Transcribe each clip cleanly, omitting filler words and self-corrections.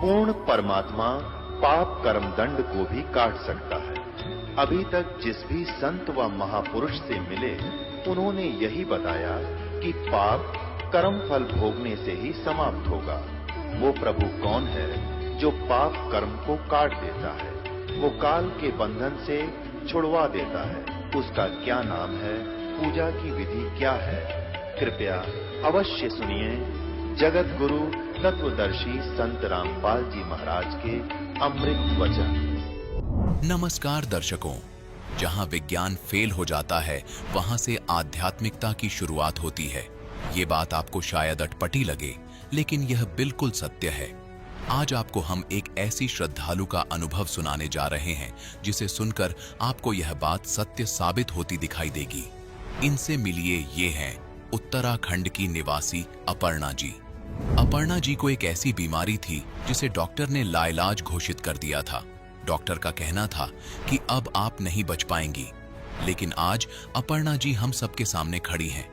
पूर्ण परमात्मा पाप कर्म दंड को भी काट सकता है। अभी तक जिस भी संत व महापुरुष से मिले, उन्होंने यही बताया कि पाप कर्म फल भोगने से ही समाप्त होगा। वो प्रभु कौन है जो पाप कर्म को काट देता है? वो काल के बंधन से छुड़वा देता है। उसका क्या नाम है? पूजा की विधि क्या है? कृपया अवश्य सुनिए जगत गुरु तत्वदर्शी संत रामपाल जी महाराज के अमृत वचन। नमस्कार दर्शकों, जहां विज्ञान फेल हो जाता है वहां से आध्यात्मिकता की शुरुआत होती है। ये बात आपको शायद अटपटी लगे, लेकिन यह बिल्कुल सत्य है। आज आपको हम एक ऐसी श्रद्धालु का अनुभव सुनाने जा रहे हैं जिसे सुनकर आपको यह बात सत्य साबित होती दिखाई देगी। इनसे मिलिए, ये हैं उत्तराखंड की निवासी अपर्णा जी। अपर्णा जी को एक ऐसी बीमारी थी जिसे डॉक्टर ने लाइलाज घोषित कर दिया था। डॉक्टर का कहना था कि अब आप नहीं बच पाएंगी, लेकिन आज अपर्णा जी हम सबके सामने खड़ी हैं।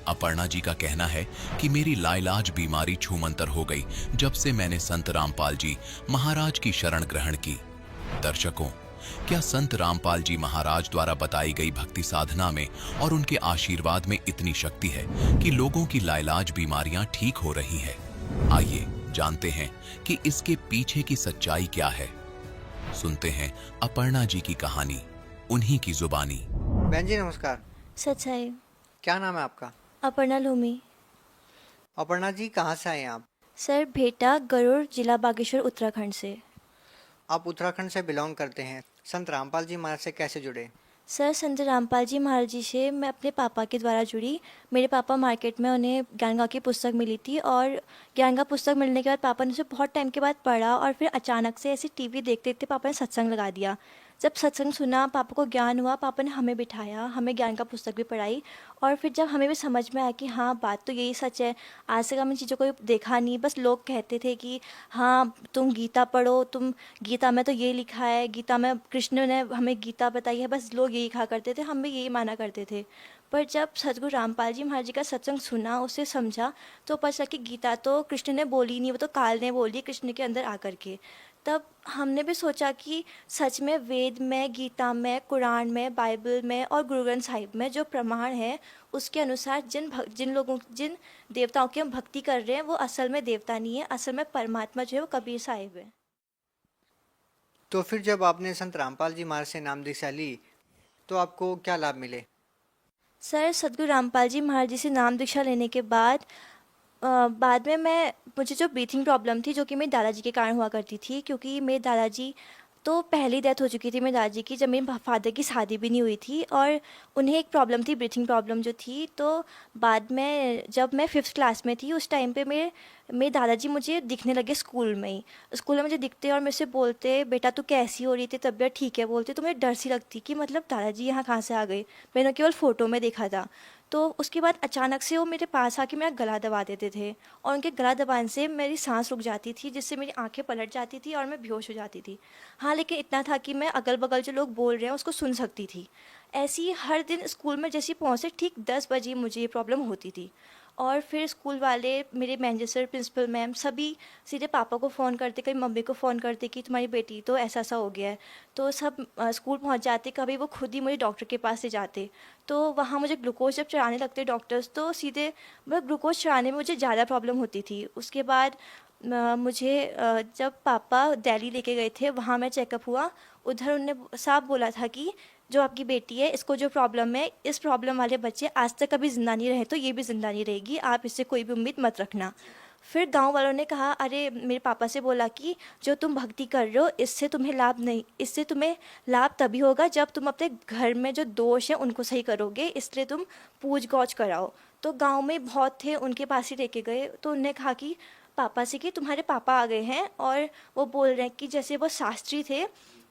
अपर्णा जी का कहना है कि मेरी लाइलाज बीमारी छूमंतर हो गई जब से मैंने संत रामपाल जी महाराज की शरण ग्रहण की। दर्शकों, क्या संत रामपाल जी महाराज द्वारा बताई गई भक्ति साधना में और उनके आशीर्वाद में इतनी शक्ति है कि लोगों की लाइलाज बीमारियां ठीक हो रही है? आइए जानते हैं कि इसके पीछे की सच्चाई क्या है। सुनते हैं अपर्णा जी की कहानी, उन्हीं की जुबानी। बहन जी नमस्कार। सच्चाई। क्या नाम है आपका? अपर्णा लोमी। अपर्णा जी कहाँ से आए हैं आप? सर भेटा गरुड़, जिला बागेश्वर, उत्तराखंड से। आप उत्तराखंड से बिलोंग करते हैं। संत रामपाल जी महाराज से कैसे जुड़े? सर संत रामपाल जी महाराज जी से मैं अपने पापा के द्वारा जुड़ी। मेरे पापा मार्केट में, उन्हें ज्ञान की पुस्तक मिली थी और ज्ञान पुस्तक मिलने के बाद पापा ने उसे बहुत टाइम के बाद पढ़ा और फिर अचानक से ऐसे टीवी देखते देखते पापा ने सत्संग लगा दिया। जब सत्संग सुना, पापा को ज्ञान हुआ, पापा ने हमें बिठाया, हमें ज्ञान का पुस्तक भी पढ़ाई और फिर जब हमें भी समझ में आया कि हाँ बात तो यही सच है। आज तक हम इन चीज़ों को देखा नहीं, बस लोग कहते थे कि हाँ तुम गीता पढ़ो, तुम गीता में तो ये लिखा है, गीता में कृष्ण ने हमें गीता बताई है, बस लोग यही कहा करते थे, हम भी यही माना करते थे। पर जब सतगुरु रामपाल जी महाराज जी का सत्संग सुना, उसे समझा, तो पता चला कि गीता तो कृष्ण ने बोली नहीं, वो तो काल ने बोली कृष्ण के अंदर आकर के। तब हमने भी सोचा कि सच में वेद में, गीता में, कुरान में, बाइबल में और गुरु ग्रंथ साहिब में जो प्रमाण है उसके अनुसार जिन देवताओं की हम भक्ति कर रहे हैं वो असल में देवता नहीं है, असल में परमात्मा जो है वो कबीर साहिब है। तो फिर जब आपने संत रामपाल जी महाराज से नाम दीक्षा ली तो आपको क्या लाभ मिले? सर सतगुरु रामपाल जी महाराज जी से नाम दीक्षा लेने के बाद में मुझे जो ब्रीथिंग प्रॉब्लम थी, जो कि मेरे दादाजी के कारण हुआ करती थी, क्योंकि मेरे दादाजी तो पहली डेथ हो चुकी थी मेरे दादाजी की, जब मेरे फादर की शादी भी नहीं हुई थी और उन्हें एक प्रॉब्लम थी, ब्रीथिंग प्रॉब्लम जो थी। तो बाद में जब मैं 5th क्लास में थी, उस टाइम पे मेरे दादाजी मुझे दिखने लगे स्कूल में ही। स्कूल में मुझे दिखते और मेरे से बोलते, बेटा तू कैसी हो रही थी, तबीयत ठीक है? बोलते तो मुझे डर सी लगती कि मतलब दादाजी यहाँ कहाँ से आ गए, मैंने केवल फ़ोटो में देखा था। तो उसके बाद अचानक से वो मेरे पास आके मेरा गला दबा देते थे और उनके गला दबाने से मेरी सांस रुक जाती थी, जिससे मेरी आंखें पलट जाती थी और मैं बेहोश हो जाती थी। हाँ, लेकिन इतना था कि मैं अगल बगल जो लोग बोल रहे हैं उसको सुन सकती थी। ऐसे ही हर दिन स्कूल में जैसे पहुँचे ठीक 10 बजे मुझे ये प्रॉब्लम होती थी और फिर स्कूल वाले, मेरे मैनेजर सर, प्रिंसिपल मैम, सभी सीधे पापा को फ़ोन करते, कभी मम्मी को फ़ोन करते कि तुम्हारी बेटी तो ऐसा ऐसा हो गया है। तो सब स्कूल पहुंच जाते, कभी वो खुद ही मुझे डॉक्टर के पास ले जाते। तो वहाँ मुझे ग्लूकोज जब चढ़ाने लगते डॉक्टर्स, तो सीधे मतलब ग्लूकोज चढ़ाने में मुझे ज़्यादा प्रॉब्लम होती थी। उसके बाद जब पापा दिल्ली लेके गए थे, वहाँ मैं चेकअप हुआ, उधर उन्होंने साफ बोला था कि जो आपकी बेटी है, इसको जो प्रॉब्लम है, इस प्रॉब्लम वाले बच्चे आज तक कभी ज़िंदा नहीं रहे, तो ये भी ज़िंदा नहीं रहेगी, आप इससे कोई भी उम्मीद मत रखना। फिर गांव वालों ने कहा, अरे मेरे पापा से बोला कि जो तुम भक्ति कर रहे हो इससे तुम्हें लाभ नहीं, इससे तुम्हें लाभ तभी होगा जब तुम अपने घर में जो दोष है उनको सही करोगे, इसलिए तुम पूज गौच कराओ। तो गांव में बहुत थे, उनके पास ही लेके गए, तो उन्होंने कहा कि पापा से कि तुम्हारे पापा आ गए हैं और वो बोल रहे हैं कि जैसे वो शास्त्री थे,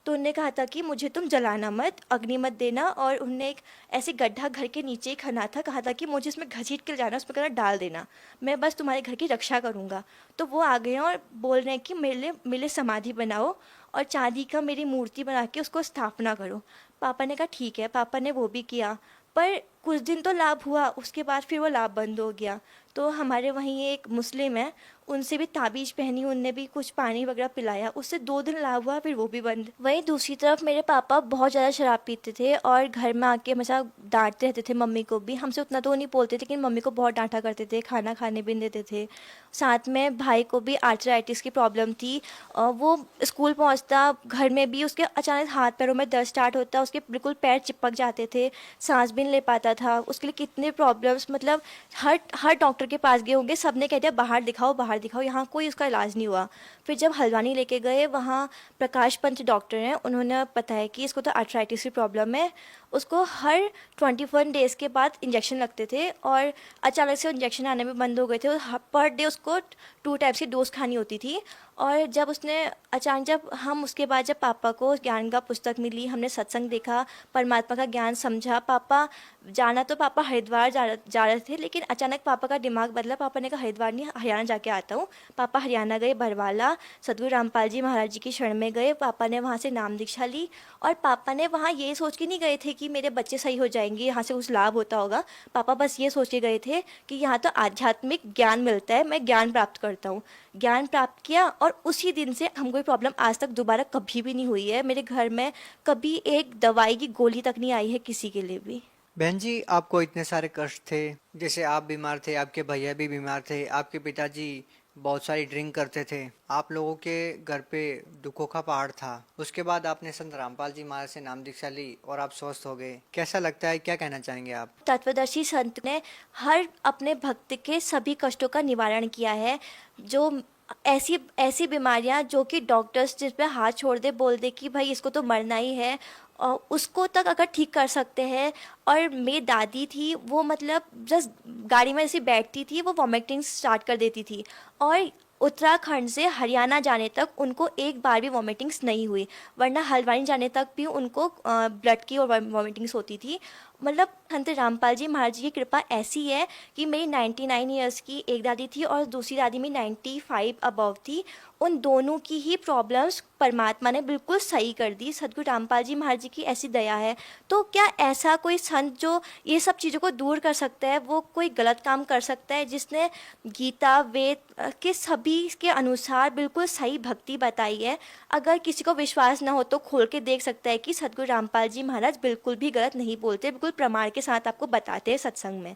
तो उनने कहा था कि मुझे तुम जलाना मत, अग्नि मत देना, और उनने एक ऐसे गड्ढा घर के नीचे ही खना था, कहा था कि मुझे इसमें घसीट के जाना, उसमें कहना डाल देना, मैं बस तुम्हारे घर की रक्षा करूँगा। तो वो आ गए हैं और बोल रहे हैं कि मेरे मेरे समाधि बनाओ और चांदी का मेरी मूर्ति बना के उसको स्थापना करो। पापा ने कहा ठीक है, पापा ने वो भी किया, पर कुछ दिन तो लाभ हुआ, उसके बाद फिर वो लाभ बंद हो गया। तो हमारे वहीं एक मुस्लिम है, उनसे भी ताबीज़ पहनी, उनने भी कुछ पानी वगैरह पिलाया, उससे 2 दिन इलाज हुआ, फिर वो भी बंद। वहीं दूसरी तरफ मेरे पापा बहुत ज़्यादा शराब पीते थे और घर में आके हमेशा डांटते रहते थे मम्मी को भी। हमसे उतना तो वो नहीं बोलते थे, लेकिन मम्मी को बहुत डांटा करते थे, खाना खाने भी नहीं देते थे। साथ में भाई को भी आर्थराइटिस की प्रॉब्लम थी। वो स्कूल पहुंचता, घर में भी उसके अचानक हाथ पैरों में दर्द स्टार्ट होता, उसके बिल्कुल पैर चिपक जाते थे, सांस भी नहीं ले पाता था। उसके लिए कितने प्रॉब्लम्स, मतलब हर डॉक्टर के पास गए होंगे, सब ने कह दिया बाहर दिखाओ, यहाँ कोई उसका इलाज नहीं हुआ। फिर जब हल्द्वानी लेके गए, वहाँ प्रकाश पंत डॉक्टर हैं, उन्होंने बताया कि इसको तो आर्थराइटिस की प्रॉब्लम है। उसको हर 21 डेज़ के बाद इंजेक्शन लगते थे और अचानक से इंजेक्शन आने में बंद हो गए थे और पर डे उसको 2 टाइप्स की डोज खानी होती थी। और जब उसके बाद जब पापा को ज्ञान का पुस्तक मिली, हमने सत्संग देखा, परमात्मा का ज्ञान समझा। पापा हरिद्वार जा रहे थे, लेकिन अचानक पापा का दिमाग बदला। पापा ने कहा हरिद्वार नहीं, हरियाणा जाके आता हूँ। पापा हरियाणा गए, बरवाला सदगुरु रामपाल जी महाराज जी की शरण में गए। पापा ने वहाँ से नाम दीक्षा ली और पापा ने वहाँ ये सोच के नहीं गए थे कि मेरे बच्चे सही हो जाएंगे, यहाँ से कुछ लाभ होता होगा। पापा बस ये सोच के गए थे कि यहाँ तो आध्यात्मिक ज्ञान मिलता है, मैं ज्ञान प्राप्त करता हूँ। ज्ञान प्राप्त किया और उसी दिन से हमको कोई प्रॉब्लम आज तक दोबारा कभी भी नहीं हुई है। मेरे घर में कभी एक दवाई की गोली तक नहीं आई है किसी के लिए भी। बहन जी, आपको इतने सारे कष्ट थे, जैसे आप बीमार थे, आपके भैया भी बीमार थे, आपके पिताजी बहुत सारी ड्रिंक करते थे, आप लोगों के घर पे दुखों का पहाड़ था। उसके बाद आपने संत रामपाल जी महाराज से नाम दीक्षा ली और आप स्वस्थ हो गए। कैसा लगता है, क्या कहना चाहेंगे आप? तत्वदर्शी संत ने हर अपने भक्त के सभी कष्टों का निवारण किया है। जो ऐसी बीमारियां जो कि डॉक्टर्स जिस पे हाथ छोड़ दे, बोल दे कि भाई इसको तो मरना ही है, और उसको तक अगर ठीक कर सकते हैं। और मेरी दादी थी, वो मतलब जस्ट गाड़ी में ऐसी बैठती थी, वो वॉमिटिंग स्टार्ट कर देती थी और उत्तराखंड से हरियाणा जाने तक उनको एक बार भी वॉमिटिंग्स नहीं हुई, वरना हल्द्वानी जाने तक भी उनको ब्लड की और वॉमिटिंग्स होती थी। मतलब संत रामपाल जी महाराज जी की कृपा ऐसी है कि मेरी 99 ईयर्स की एक दादी थी और दूसरी दादी में 95 अबव थी। उन दोनों की ही प्रॉब्लम्स परमात्मा ने बिल्कुल सही कर दी। सदगुरु रामपाल जी महाराज जी की ऐसी दया है। तो क्या ऐसा कोई संत जो ये सब चीज़ों को दूर कर सकता है, वो कोई गलत काम कर सकता है, जिसने गीता वेद के सभी के अनुसार बिल्कुल सही भक्ति बताई है? अगर किसी को विश्वास ना हो तो खोल के देख सकता है कि सदगुरु रामपाल जी महाराज बिल्कुल भी गलत नहीं बोलते, बिल्कुल प्रमाण के साथ आपको बताते हैं सत्संग में।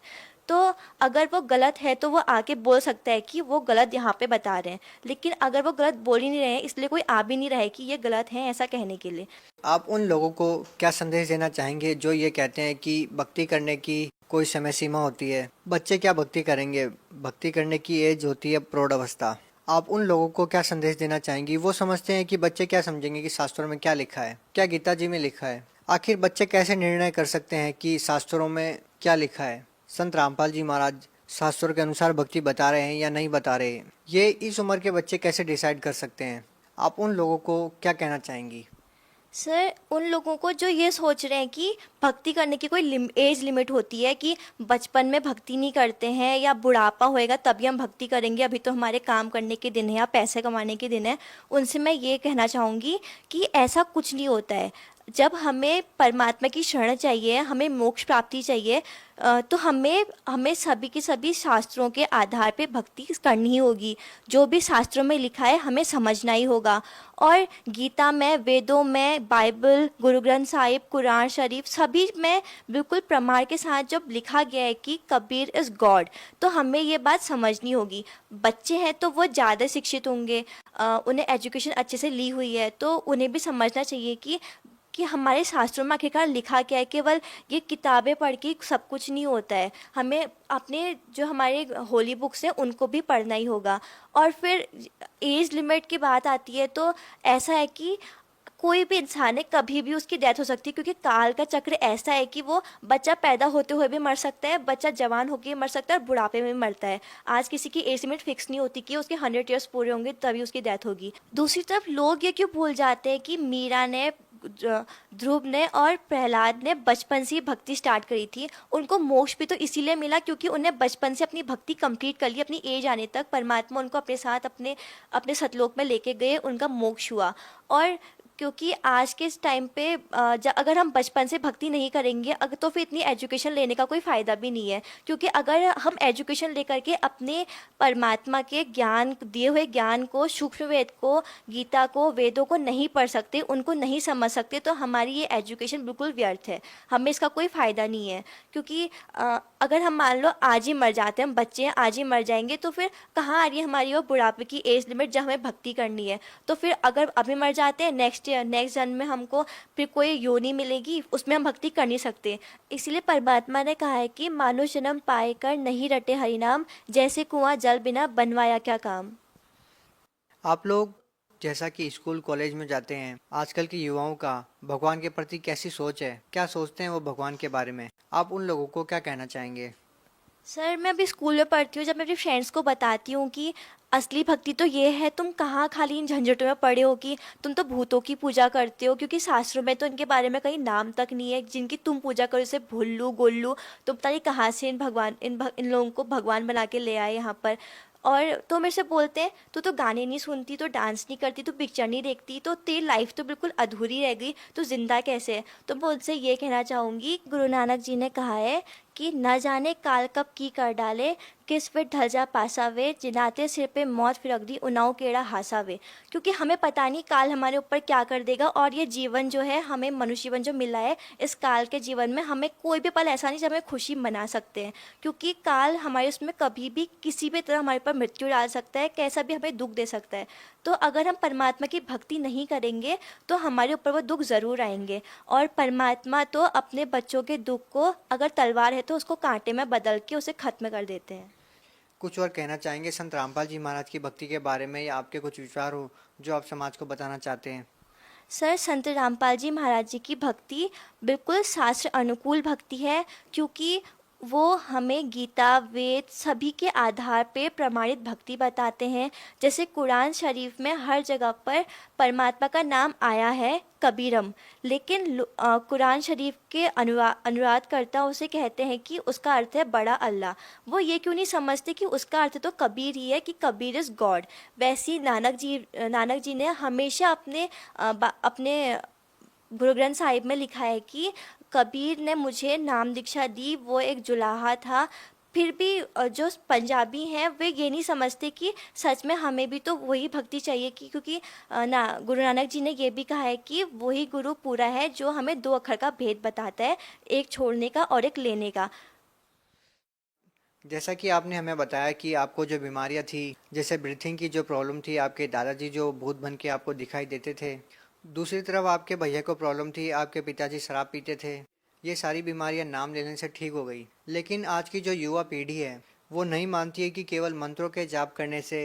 तो अगर वो गलत है तो वो आके बोल सकता है कि वो गलत यहाँ पे बता रहे हैं, लेकिन अगर वो गलत बोल ही नहीं रहे हैं, इसलिए कोई आ भी नहीं रहा है कि ये गलत है ऐसा कहने के लिए। आप उन लोगों को क्या संदेश देना चाहेंगे जो ये कहते हैं कि भक्ति करने की कोई समय सीमा होती है, बच्चे क्या भक्ति करेंगे, भक्ति करने की एज होती है प्रौढ़ अवस्था? आप उन लोगों को क्या संदेश देना चाहेंगी? वो समझते हैं कि बच्चे क्या समझेंगे कि शास्त्रों में क्या लिखा है, क्या गीता जी में लिखा है। आखिर बच्चे कैसे निर्णय कर सकते हैं कि शास्त्रों में क्या लिखा है? संत रामपाल जी महाराज शास्त्रों के अनुसार भक्ति बता रहे हैं या नहीं बता रहे, ये इस उम्र के बच्चे कैसे डिसाइड कर सकते हैं? आप उन लोगों को क्या कहना चाहेंगी? सर, उन लोगों को जो ये सोच रहे हैं कि भक्ति करने की कोई एज लिमिट होती है, कि बचपन में भक्ति नहीं करते हैं या बुढ़ापा होएगा तभी हम भक्ति करेंगे, अभी तो हमारे काम करने के दिन है या पैसे कमाने के दिन है, उनसे मैं ये कहना चाहूँगी कि ऐसा कुछ नहीं होता है। जब हमें परमात्मा की शरण चाहिए, हमें मोक्ष प्राप्ति चाहिए, तो हमें सभी के सभी शास्त्रों के आधार पे भक्ति करनी ही होगी। जो भी शास्त्रों में लिखा है हमें समझना ही होगा। और गीता में, वेदों में, बाइबल, गुरु ग्रंथ साहिब, कुरान शरीफ, सभी में बिल्कुल प्रमाण के साथ जब लिखा गया है कि कबीर इज़ गॉड, तो हमें ये बात समझनी होगी। बच्चे हैं तो वो ज़्यादा शिक्षित होंगे, उन्हें एजुकेशन अच्छे से ली हुई है, तो उन्हें भी समझना चाहिए कि हमारे शास्त्रों में आखिरकार लिखा क्या है। केवल ये किताबें पढ़ के सब कुछ नहीं होता है, हमें अपने जो हमारे होली बुक्स हैं उनको भी पढ़ना ही होगा। और फिर एज लिमिट की बात आती है तो ऐसा है कि कोई भी इंसान है, कभी भी उसकी डेथ हो सकती है, क्योंकि काल का चक्र ऐसा है कि वो बच्चा पैदा होते हुए भी मर सकता है, बच्चा जवान होकर मर सकता है और बुढ़ापे में मरता है। आज किसी की एज लिमिट फिक्स नहीं होती कि उसके 100 ईयर्स पूरे होंगे तभी उसकी डेथ होगी। दूसरी तरफ लोग ये क्यों भूल जाते हैं कि मीरा ने, ध्रुव ने और प्रहलाद ने बचपन से भक्ति स्टार्ट करी थी। उनको मोक्ष भी तो इसीलिए मिला क्योंकि उन्हें बचपन से अपनी भक्ति कंप्लीट कर ली। अपनी एज आने तक परमात्मा उनको अपने साथ अपने सतलोक में लेके गए, उनका मोक्ष हुआ। और क्योंकि आज के इस टाइम पे अगर हम बचपन से भक्ति नहीं करेंगे अगर तो फिर इतनी एजुकेशन लेने का कोई फ़ायदा भी नहीं है, क्योंकि अगर हम एजुकेशन लेकर के अपने परमात्मा के ज्ञान दिए हुए ज्ञान को, सूक्ष्म वेद को, गीता को, वेदों को नहीं पढ़ सकते, उनको नहीं समझ सकते, तो हमारी ये एजुकेशन बिल्कुल व्यर्थ है, हमें इसका कोई फ़ायदा नहीं है। क्योंकि अगर हम मान लो आज ही मर जाते हैं, हम बच्चे हैं आज ही मर जाएंगे, तो फिर कहाँ आ रही है हमारी वो बुढ़ापे की एज लिमिट जब हमें भक्ति करनी है। तो फिर अगर अभी मर जाते हैं, नेक्स्ट जन्म में हमको फिर कोई योनि मिलेगी, उसमें हम भक्ति कर नहीं सकते। इसलिए परमात्मा ने कहा है कि मानुष जन्म पाए कर नहीं रटे हरिनाम, जैसे कुआं जल बिना बनवाया क्या काम। आप लोग जैसा कि स्कूल कॉलेज में जाते हैं, आजकल के युवाओं का भगवान के प्रति कैसी सोच है, क्या सोचते हैं वो भगवान के बारे में, आप उन लोगों को क्या कहना चाहेंगे? सर मैं अभी स्कूल में पढ़ती हूँ, जब मैं अपनी फ्रेंड्स को बताती हूँ कि असली भक्ति तो ये है, तुम कहाँ खाली इन झंझटों में पड़े हो कि तुम तो भूतों की पूजा करते हो, क्योंकि शास्त्रों में तो इनके बारे में कहीं नाम तक नहीं है, जिनकी तुम पूजा करो जैसे भुल्लू गोल्लू, तो पता नहीं कहाँ से इन लोगों को भगवान बना के ले आए यहाँ पर। और तो मेरे से बोलते हैं तू तो गाने नहीं सुनती, तो डांस नहीं करती, तो पिक्चर नहीं देखती, तो तेरी लाइफ तो बिल्कुल अधूरी रह गई, तो जिंदा कैसे है। तो मैं उनसे ये कहना चाहूँगी, गुरु नानक जी ने कहा है कि न जाने काल कब की कर डाले, किस पे ढल जा पासावे, जिनाते सिर पे मौत फिर अगली उनाऊ केड़ा हासावे। क्योंकि हमें पता नहीं काल हमारे ऊपर क्या कर देगा, और ये जीवन जो है हमें मनुष्य जीवन जो मिला है, इस काल के जीवन में हमें कोई भी पल ऐसा नहीं जब हमें खुशी मना सकते हैं, क्योंकि काल हमारे उसमें कभी भी किसी भी तरह हमारे ऊपर मृत्यु डाल सकता है, कैसा भी हमें दुख दे सकता है। तो अगर हम परमात्मा की भक्ति नहीं करेंगे तो हमारे ऊपर वो दुख ज़रूर आएंगे, और परमात्मा तो अपने बच्चों के दुख को अगर तलवार है तो उसको कांटे में बदल के उसे खत्म कर देते हैं। कुछ और कहना चाहेंगे संत रामपाल जी महाराज की भक्ति के बारे में, या आपके कुछ विचार हो जो आप समाज को बताना चाहते हैं? सर संत रामपाल जी महाराज जी की भक्ति बिल्कुल शास्त्र अनुकूल भक्ति है, क्योंकि वो हमें गीता वेद सभी के आधार पे प्रमाणित भक्ति बताते हैं। जैसे कुरान शरीफ में हर जगह पर परमात्मा का नाम आया है कबीरम, लेकिन कुरान शरीफ के अनुवादकर्ता उसे कहते हैं कि उसका अर्थ है बड़ा अल्लाह। वो ये क्यों नहीं समझते कि उसका अर्थ तो कबीर ही है, कि कबीर इज़ गॉड। वैसे ही नानक जी ने हमेशा अपने गुरु ग्रंथ साहिब में लिखा है कि कबीर ने मुझे नाम दीक्षा दी, वो एक जुलाहा था। फिर भी जो पंजाबी हैं वे ये नहीं समझते कि सच में हमें भी तो वही भक्ति चाहिए, कि क्योंकि गुरु नानक जी ने ये भी कहा है कि वही गुरु पूरा है जो हमें दो अक्षर का भेद बताता है, एक छोड़ने का और एक लेने का। जैसा कि आपने हमें बताया कि आपको जो बीमारियां थी, जैसे ब्रीथिंग की जो प्रॉब्लम थी, आपके दादाजी जो भूत बन के आपको दिखाई देते थे, दूसरी तरफ आपके भैया को प्रॉब्लम थी, आपके पिताजी शराब पीते थे, ये सारी बीमारियां नाम लेने से ठीक हो गई। लेकिन आज की जो युवा पीढ़ी है वो नहीं मानती है कि केवल मंत्रों के जाप करने से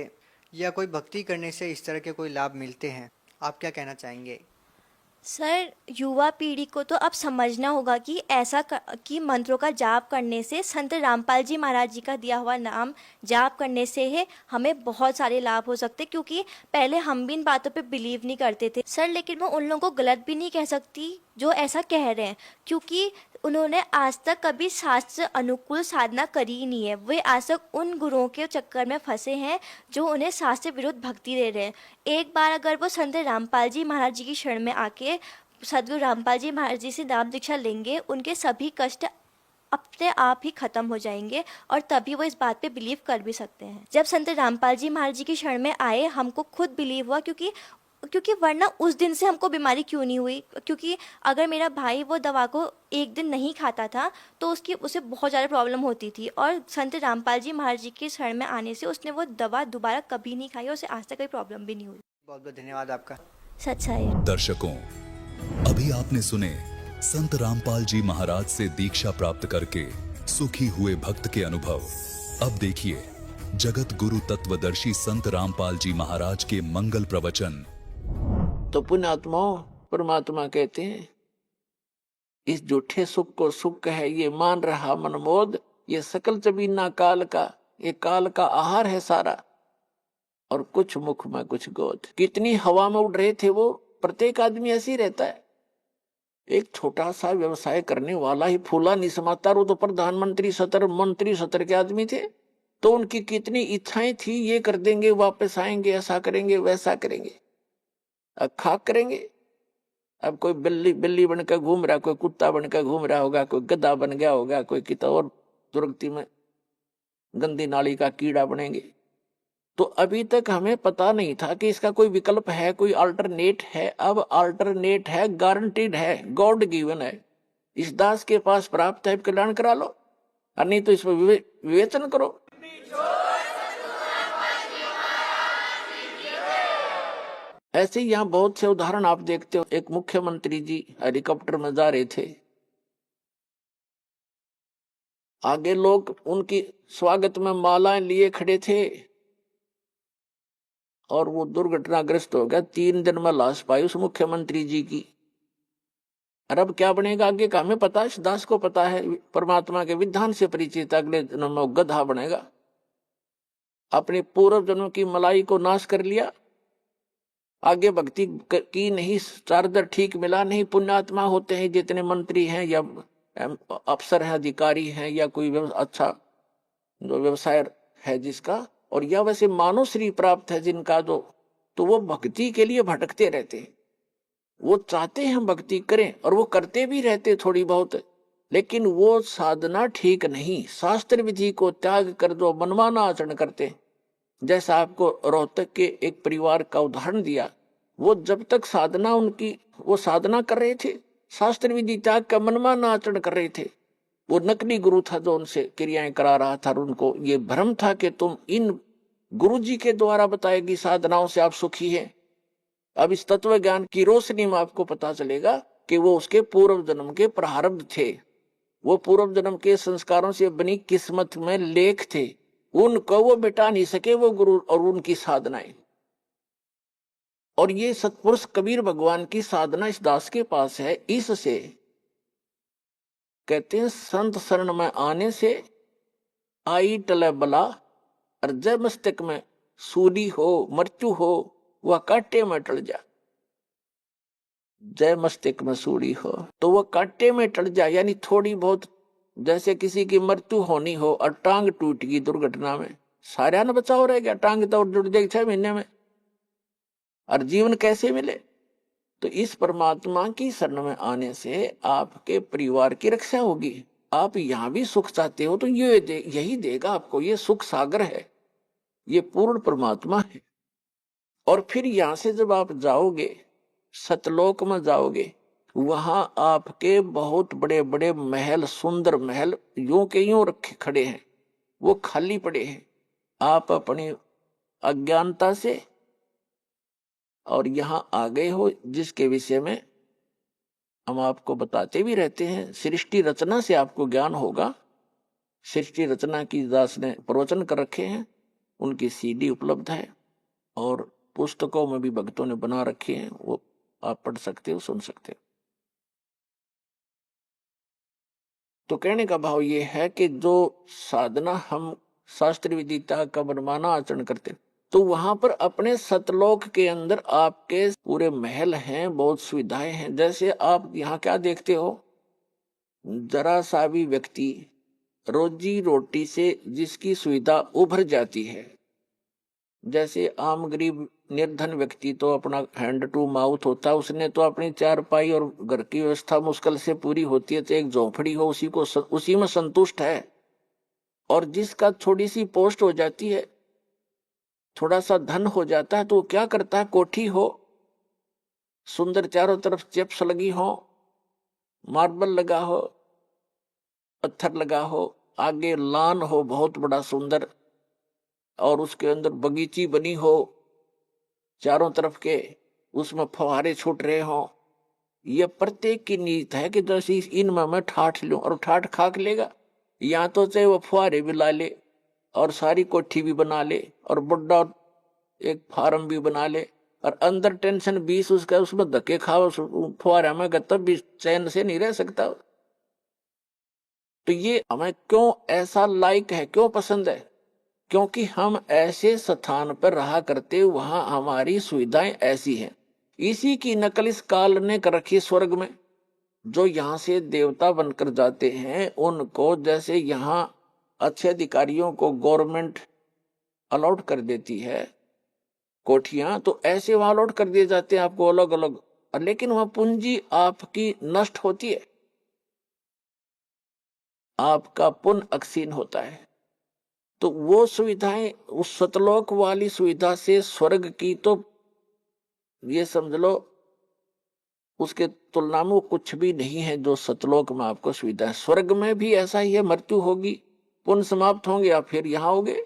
या कोई भक्ति करने से इस तरह के कोई लाभ मिलते हैं। आप क्या कहना चाहेंगे? सर युवा पीढ़ी को तो अब समझना होगा कि कि मंत्रों का जाप करने से, संत रामपाल जी महाराज जी का दिया हुआ नाम जाप करने से है हमें बहुत सारे लाभ हो सकते, क्योंकि पहले हम भी इन बातों पे बिलीव नहीं करते थे सर। लेकिन मैं उन लोगों को गलत भी नहीं कह सकती जो ऐसा कह रहे हैं, क्योंकि उन्होंने आज तक कभी शास्त्र अनुकूल साधना करी ही नहीं है। वे आज तक उन गुरुओं के चक्कर में फंसे हैं जो उन्हें शास्त्र विरुद्ध भक्ति दे रहे हैं। एक बार अगर वो संत रामपाल जी महाराज जी की शरण में आके सदगुरु रामपाल जी महाराज जी से नाम दीक्षा लेंगे, उनके सभी कष्ट अपने आप ही खत्म हो जाएंगे, और तभी वो इस बात पे बिलीव कर भी सकते हैं। जब संत रामपाल जी महाराज जी की शरण में आए हमको खुद बिलीव हुआ, क्योंकि वरना उस दिन से हमको बीमारी क्यों नहीं हुई। क्योंकि अगर मेरा भाई वो दवा को एक दिन नहीं खाता था तो उसे बहुत ज़्यादा प्रॉब्लम होती थी, और संत रामपाल जी महाराज जी के शरण में आने से उसने वो दवा दोबारा कभी नहीं खाई और उसे आज तक कोई प्रॉब्लम भी नहीं हुई। बहुत बहुत धन्यवाद आपका। सच्चाई। दर्शकों, अभी आपने सुने संत रामपाल जी महाराज से दीक्षा प्राप्त करके सुखी हुए भक्त के अनुभव। अब देखिए जगत गुरु तत्वदर्शी संत रामपाल जी महाराज के मंगल प्रवचन। तो पुण्यात्माओं, परमात्मा कहते हैं इस झूठे सुख को सुख है ये मान रहा मनमोद, ये सकल जबीना काल का, ये काल का आहार है सारा, और कुछ मुख में कुछ गोद। कितनी हवा में उड़ रहे थे वो। प्रत्येक आदमी ऐसे ही रहता है। एक छोटा सा व्यवसाय करने वाला ही फूला नहीं समाता, वो तो प्रधानमंत्री सतर मंत्री सतर के आदमी थे, तो उनकी कितनी इच्छाएं थी, ये कर देंगे वापस आएंगे, ऐसा करेंगे वैसा करेंगे, खाक करेंगे। अब कोई बिल्ली बिल्ली बनकर घूम रहा, कोई कुत्ता बनकर घूम रहा होगा, कोई गधा बन गया होगा, कोई किसी और दुर्गति में गंदी नाली का कीड़ा बनेंगे। तो अभी तक हमें पता नहीं था कि इसका कोई विकल्प है, कोई अल्टरनेट है। अब अल्टरनेट है, गारंटीड है, गॉड गिवन है। इस दास के पास प्राप्त है, कल्याण करा लो, और नहीं तो इसमें विवेचन करो। ऐसे ही यहाँ बहुत से उदाहरण आप देखते हो। एक मुख्यमंत्री जी हेलीकॉप्टर में जा रहे थे, आगे लोग उनकी स्वागत में मालाएं लिए खड़े थे, और वो दुर्घटनाग्रस्त हो गया। 3 दिन में लाश पाई उस मुख्यमंत्री जी की। और अब क्या बनेगा आगे का हमें पता है, इस दास को पता है, परमात्मा के विधान से परिचित। अगले जन्म में गधा बनेगा। अपने पूर्व जन्म की मलाई को नाश कर लिया, आगे भक्ति की नहीं, चार्जर ठीक मिला नहीं। पुण्यात्मा होते हैं जितने मंत्री हैं या अफसर हैं, अधिकारी हैं, या कोई अच्छा जो व्यवसाय है जिसका, और या वैसे मानव श्री प्राप्त है जिनका, तो वो भक्ति के लिए भटकते रहते हैं। वो चाहते हैं भक्ति करें, और वो करते भी रहते थोड़ी बहुत, लेकिन वो साधना ठीक नहीं। शास्त्र विधि को त्याग कर दो, मनमाना आचरण करते। जैसा आपको रोहतक के एक परिवार का उदाहरण दिया, वो जब तक साधना उनकी, वो साधना कर रहे थे, शास्त्र विधि त्याग का मनमाना आचरण कर रहे थे। वो नकली गुरु था जो उनसे क्रियाएं करा रहा था, और उनको ये भ्रम था कि तुम इन गुरु जी के द्वारा बताएगी साधनाओं से आप सुखी हैं। अब इस तत्व ज्ञान की रोशनी में आपको पता चलेगा कि वो उसके पूर्व जन्म के प्रारब्ध थे, वो पूर्व जन्म के संस्कारों से बनी किस्मत में लेख थे। उनको वो मिटा नहीं सके, वो गुरु और उनकी साधनाएं। और ये सतपुरुष कबीर भगवान की साधना इस दास के पास है। इससे कहते हैं संत शरण में आने से आई टले बला, और जय मस्तक में सूली हो, मृत्यु हो, वह कांटे में टल जा। जय मस्तक में सूली हो तो वह कांटे में टल जा, यानी थोड़ी बहुत, जैसे किसी की मृत्यु होनी हो और टांग टूट गई दुर्घटना में, सारा न बचाव रह गया, टांग तो जुड़ जाएगी 6 महीने में, और जीवन कैसे मिले। तो इस परमात्मा की शरण में आने से आपके परिवार की रक्षा होगी। आप यहां भी सुख चाहते हो तो यही देगा आपको। ये सुख सागर है, ये पूर्ण परमात्मा है। और फिर यहां से जब आप जाओगे, सतलोक में जाओगे, वहां आपके बहुत बड़े बड़े महल, सुंदर महल यूं के यूं रखे खड़े हैं, वो खाली पड़े हैं। आप अपनी अज्ञानता से और यहां आ गए हो, जिसके विषय में हम आपको बताते भी रहते हैं। सृष्टि रचना से आपको ज्ञान होगा। सृष्टि रचना की दास ने प्रवचन कर रखे हैं, उनकी सीडी उपलब्ध है, और पुस्तकों में भी भक्तों ने बना रखे हैं, वो आप पढ़ सकते हो, सुन सकते हो। तो कहने का भाव ये है कि जो साधना हम शास्त्र विदिता का मनमाना आचरण करते, तो वहां पर अपने सतलोक के अंदर आपके पूरे महल हैं, बहुत सुविधाएं हैं। जैसे आप यहाँ क्या देखते हो, जरा सा भी व्यक्ति रोजी रोटी से जिसकी सुविधा उभर जाती है, जैसे आम गरीब निर्धन व्यक्ति तो अपना हैंड टू माउथ होता है, उसने तो अपनी चारपाई और घर की व्यवस्था मुश्किल से पूरी होती है, तो एक झोंपड़ी हो उसी में संतुष्ट है। और जिसका थोड़ी सी पोस्ट हो जाती है, थोड़ा सा धन हो जाता है, तो वो क्या करता है, कोठी हो, सुंदर चारों तरफ चिप्स लगी हो, मार्बल लगा हो, पत्थर लगा हो, आगे लान हो बहुत बड़ा सुंदर, और उसके अंदर बगीची बनी हो चारों तरफ के, उसमें फव्वारे छूट रहे हो। ये प्रत्येक की नीयत है कि जैसे इनमें मैं ठाठ लूं, और ठाठ खाक लेगा। या तो चाहे वो फुहारे भी ला ले, और सारी कोठी भी बना ले, और बड़ा एक फार्म भी बना ले, और अंदर टेंशन 20 उसका, उसमें धक्के खाओ फुहारा में, तब भी चैन से नहीं रह सकता। तो ये हमें क्यों ऐसा लाइक है, क्यों पसंद है? क्योंकि हम ऐसे स्थान पर रहा करते, वहां हमारी सुविधाएं ऐसी हैं। इसी की नकल इस काल ने कर रखी स्वर्ग में। जो यहाँ से देवता बनकर जाते हैं, उनको जैसे यहाँ अच्छे अधिकारियों को गवर्नमेंट अलॉट कर देती है कोठियां, तो ऐसे वहां अलॉट कर दिए जाते हैं आपको अलग अलग लेकिन वह पूंजी आपकी नष्ट होती है, आपका पुण्य अक्षीण होता है। तो वो सुविधाएं, उस सतलोक वाली सुविधा से स्वर्ग की तो ये समझ लो उसके तुलना में वो कुछ भी नहीं है जो सतलोक में आपको सुविधा है। स्वर्ग में भी ऐसा ही है, मृत्यु होगी, पुण्य समाप्त होंगे, या फिर यहां होगे।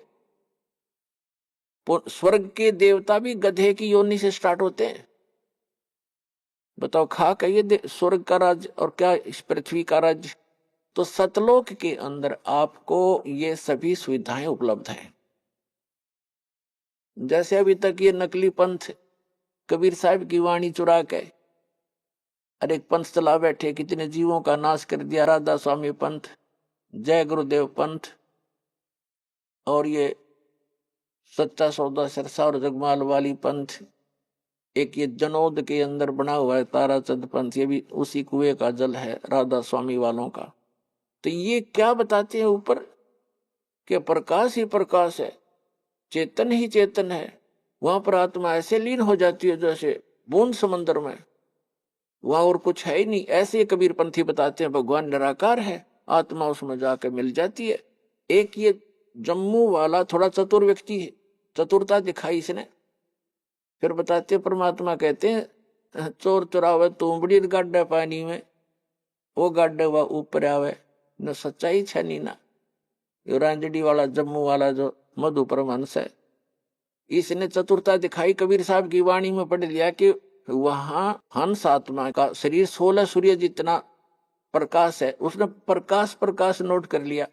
स्वर्ग के देवता भी गधे की योनि से स्टार्ट होते हैं। बताओ, खा कहिए स्वर्ग का राज्य और क्या इस पृथ्वी का राज्य। तो सतलोक के अंदर आपको ये सभी सुविधाएं उपलब्ध हैं। जैसे अभी तक ये नकली पंथ कबीर साहब की वाणी चुरा के अरे एक पंथ चला बैठे, कितने जीवों का नाश कर दिया। राधा स्वामी पंथ, जय गुरुदेव पंथ, और ये सच्चा सौदा सिरसा और जगमाल वाली पंथ, एक ये जनोद के अंदर बना हुआ है ताराचंद पंथ, ये भी उसी कुएं का जल है राधा स्वामी वालों का। तो ये क्या बताते हैं ऊपर कि प्रकाश ही प्रकाश है, चेतन ही चेतन है। वहां पर आत्मा ऐसे लीन हो जाती है जैसे बूंद समंदर में, वहां और कुछ है ही नहीं। ऐसे कबीर पंथी बताते हैं भगवान निराकार है, आत्मा उसमें जाकर मिल जाती है। एक ये जम्मू वाला थोड़ा चतुर व्यक्ति है, चतुरता दिखाई इसने। फिर बताते परमात्मा कहते हैं चोर चुरावे तुमबड़ी गाड्डा पानी में, वो गाड्डे हुआ ऊपर आवे न, सच्चाई छनी ना। यो रांजडी वाला जम्मू वाला जो मधु परमहंस है, इसने चतुरता दिखाई। कबीर साहब की वाणी में पढ़ लिया कि वहां हंस आत्मा का शरीर 16 सूर्य जितना प्रकाश है। उसने प्रकाश प्रकाश नोट कर लिया,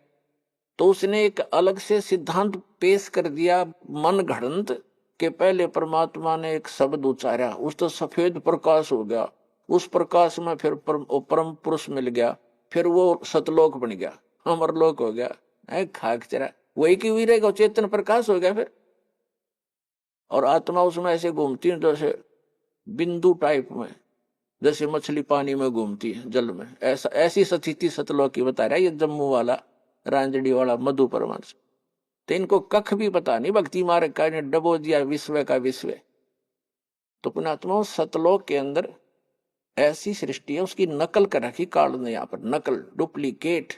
तो उसने एक अलग से सिद्धांत पेश कर दिया मन घड़ंत के पहले परमात्मा ने एक शब्द उच्चारा, उस तो सफेद प्रकाश हो गया, उस प्रकाश में फिर परम पुरुष मिल गया, फिर वो सतलोक बन गया, अमरलोक हो गया। खाक चरा वही की हुई रहेगा, चेतन प्रकाश हो गया फिर। और आत्मा उसमें ऐसे घूमती है जैसे बिंदु टाइप में, जैसे मछली पानी में घूमती है जल में, ऐसा ऐसी स्थिति सतलोक की बता रहा है ये जम्मू वाला रांजड़ी वाला मधु परमहंस। तो इनको कख भी पता नहीं, भक्ति मार्ग का ने डबो दिया विश्व का विश्व। तो पुणात्मा सतलोक के अंदर ऐसी सृष्टि है, उसकी नकल कर रखी काल ने यहां पर, नकल डुप्लीकेट।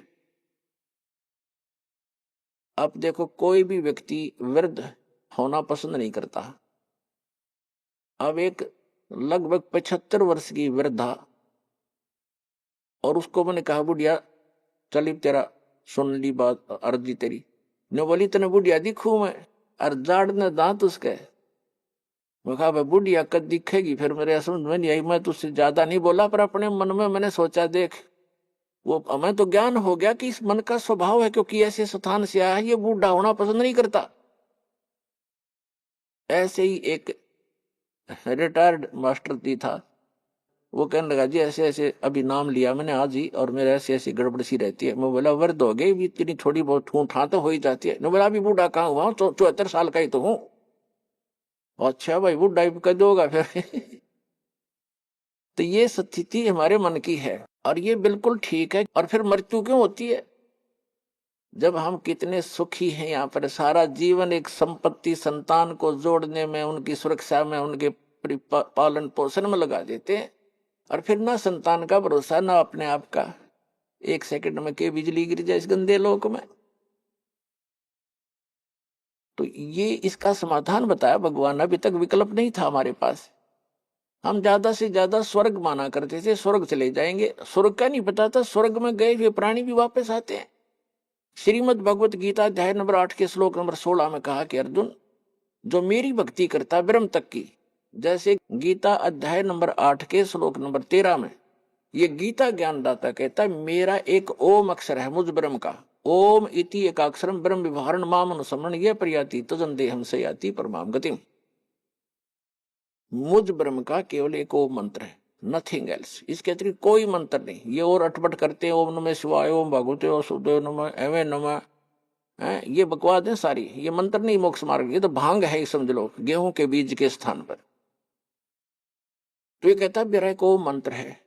अब देखो कोई भी व्यक्ति वृद्ध होना पसंद नहीं करता। अब एक लगभग 75 वर्ष की वृद्धा, और उसको मैंने कहा बुढ़िया चली तेरा सुन ली बात अर्जी तेरी, ने बोली तने बुढ़िया दिखू मैं, और जाड़ ने दांत उसके। मैं कहा भाई बुढ़िया कद दिखेगी, फिर मेरे समझ में नहीं आई। मैं तुझसे ज्यादा नहीं बोला, पर अपने मन में मैंने सोचा देख, वो हमें तो ज्ञान हो गया कि इस मन का स्वभाव है, क्योंकि ऐसे स्थान से आया है, ये बूढ़ा होना पसंद नहीं करता। ऐसे ही एक रिटायर्ड मास्टर जी था, वो कहने लगा जी ऐसे ऐसे अभी नाम लिया मैंने आज ही, और मेरे ऐसी ऐसी गड़बड़ सी रहती है। मैं बोला वृद्ध हो गई, इतनी थोड़ी बहुत ठूठा तो हो ही जाती है। मैं बोला अभी बूढ़ा कहाँ हुआ, 74 साल का ही तो हूँ। अच्छा भाई बूढ़ा कद होगा फिर। तो ये स्थिति हमारे मन की है, और ये बिल्कुल ठीक है। और फिर मृत्यु क्यों होती है? जब हम कितने सुखी हैं यहाँ पर, सारा जीवन एक संपत्ति संतान को जोड़ने में, उनकी सुरक्षा में, उनके पालन पोषण में लगा देते हैं, और फिर ना संतान का भरोसा ना अपने आप का। एक सेकंड में के बिजली गिर जाए इस गंदे लोक में। तो ये इसका समाधान बताया भगवान। अभी तक विकल्प नहीं था हमारे पास, हम ज्यादा से ज्यादा स्वर्ग माना करते थे, स्वर्ग चले जाएंगे। स्वर्ग का नहीं पता था स्वर्ग में गए हुए प्राणी भी वापस आते हैं। श्रीमद् भगवत गीता अध्याय नंबर 8 के श्लोक नंबर 16 में कहा कि अर्जुन जो मेरी भक्ति करता है ब्रह्म तक की, जैसे गीता अध्याय नंबर 8 के श्लोक नंबर 13 में ये गीता ज्ञानदाता कहता है मेरा एक ओम अक्षर है मुझ ब्रह्म का, ओम इति एकाक्षरम ब्रह्म विभारण माम अनुसमरण ये प्रयाति तजन देहम से याति परमाम गतिम। मुझ ब्रह्म का केवल एक ओम मंत्र है, नथिंग एल्स। इसके अतिरिक्त कोई मंत्र नहीं। ये और अटपट करते हैं ओम नमः शिवाय, ओम भगवते वासुदेव नमः, एवं नमः, ये बकवाद है सारी। ये मंत्र नहीं मोक्ष मार्ग, ये तो भांग है समझ लो, गेहूं के बीज के स्थान पर। तो ये कहता है मेरा एक ओम मंत्र है,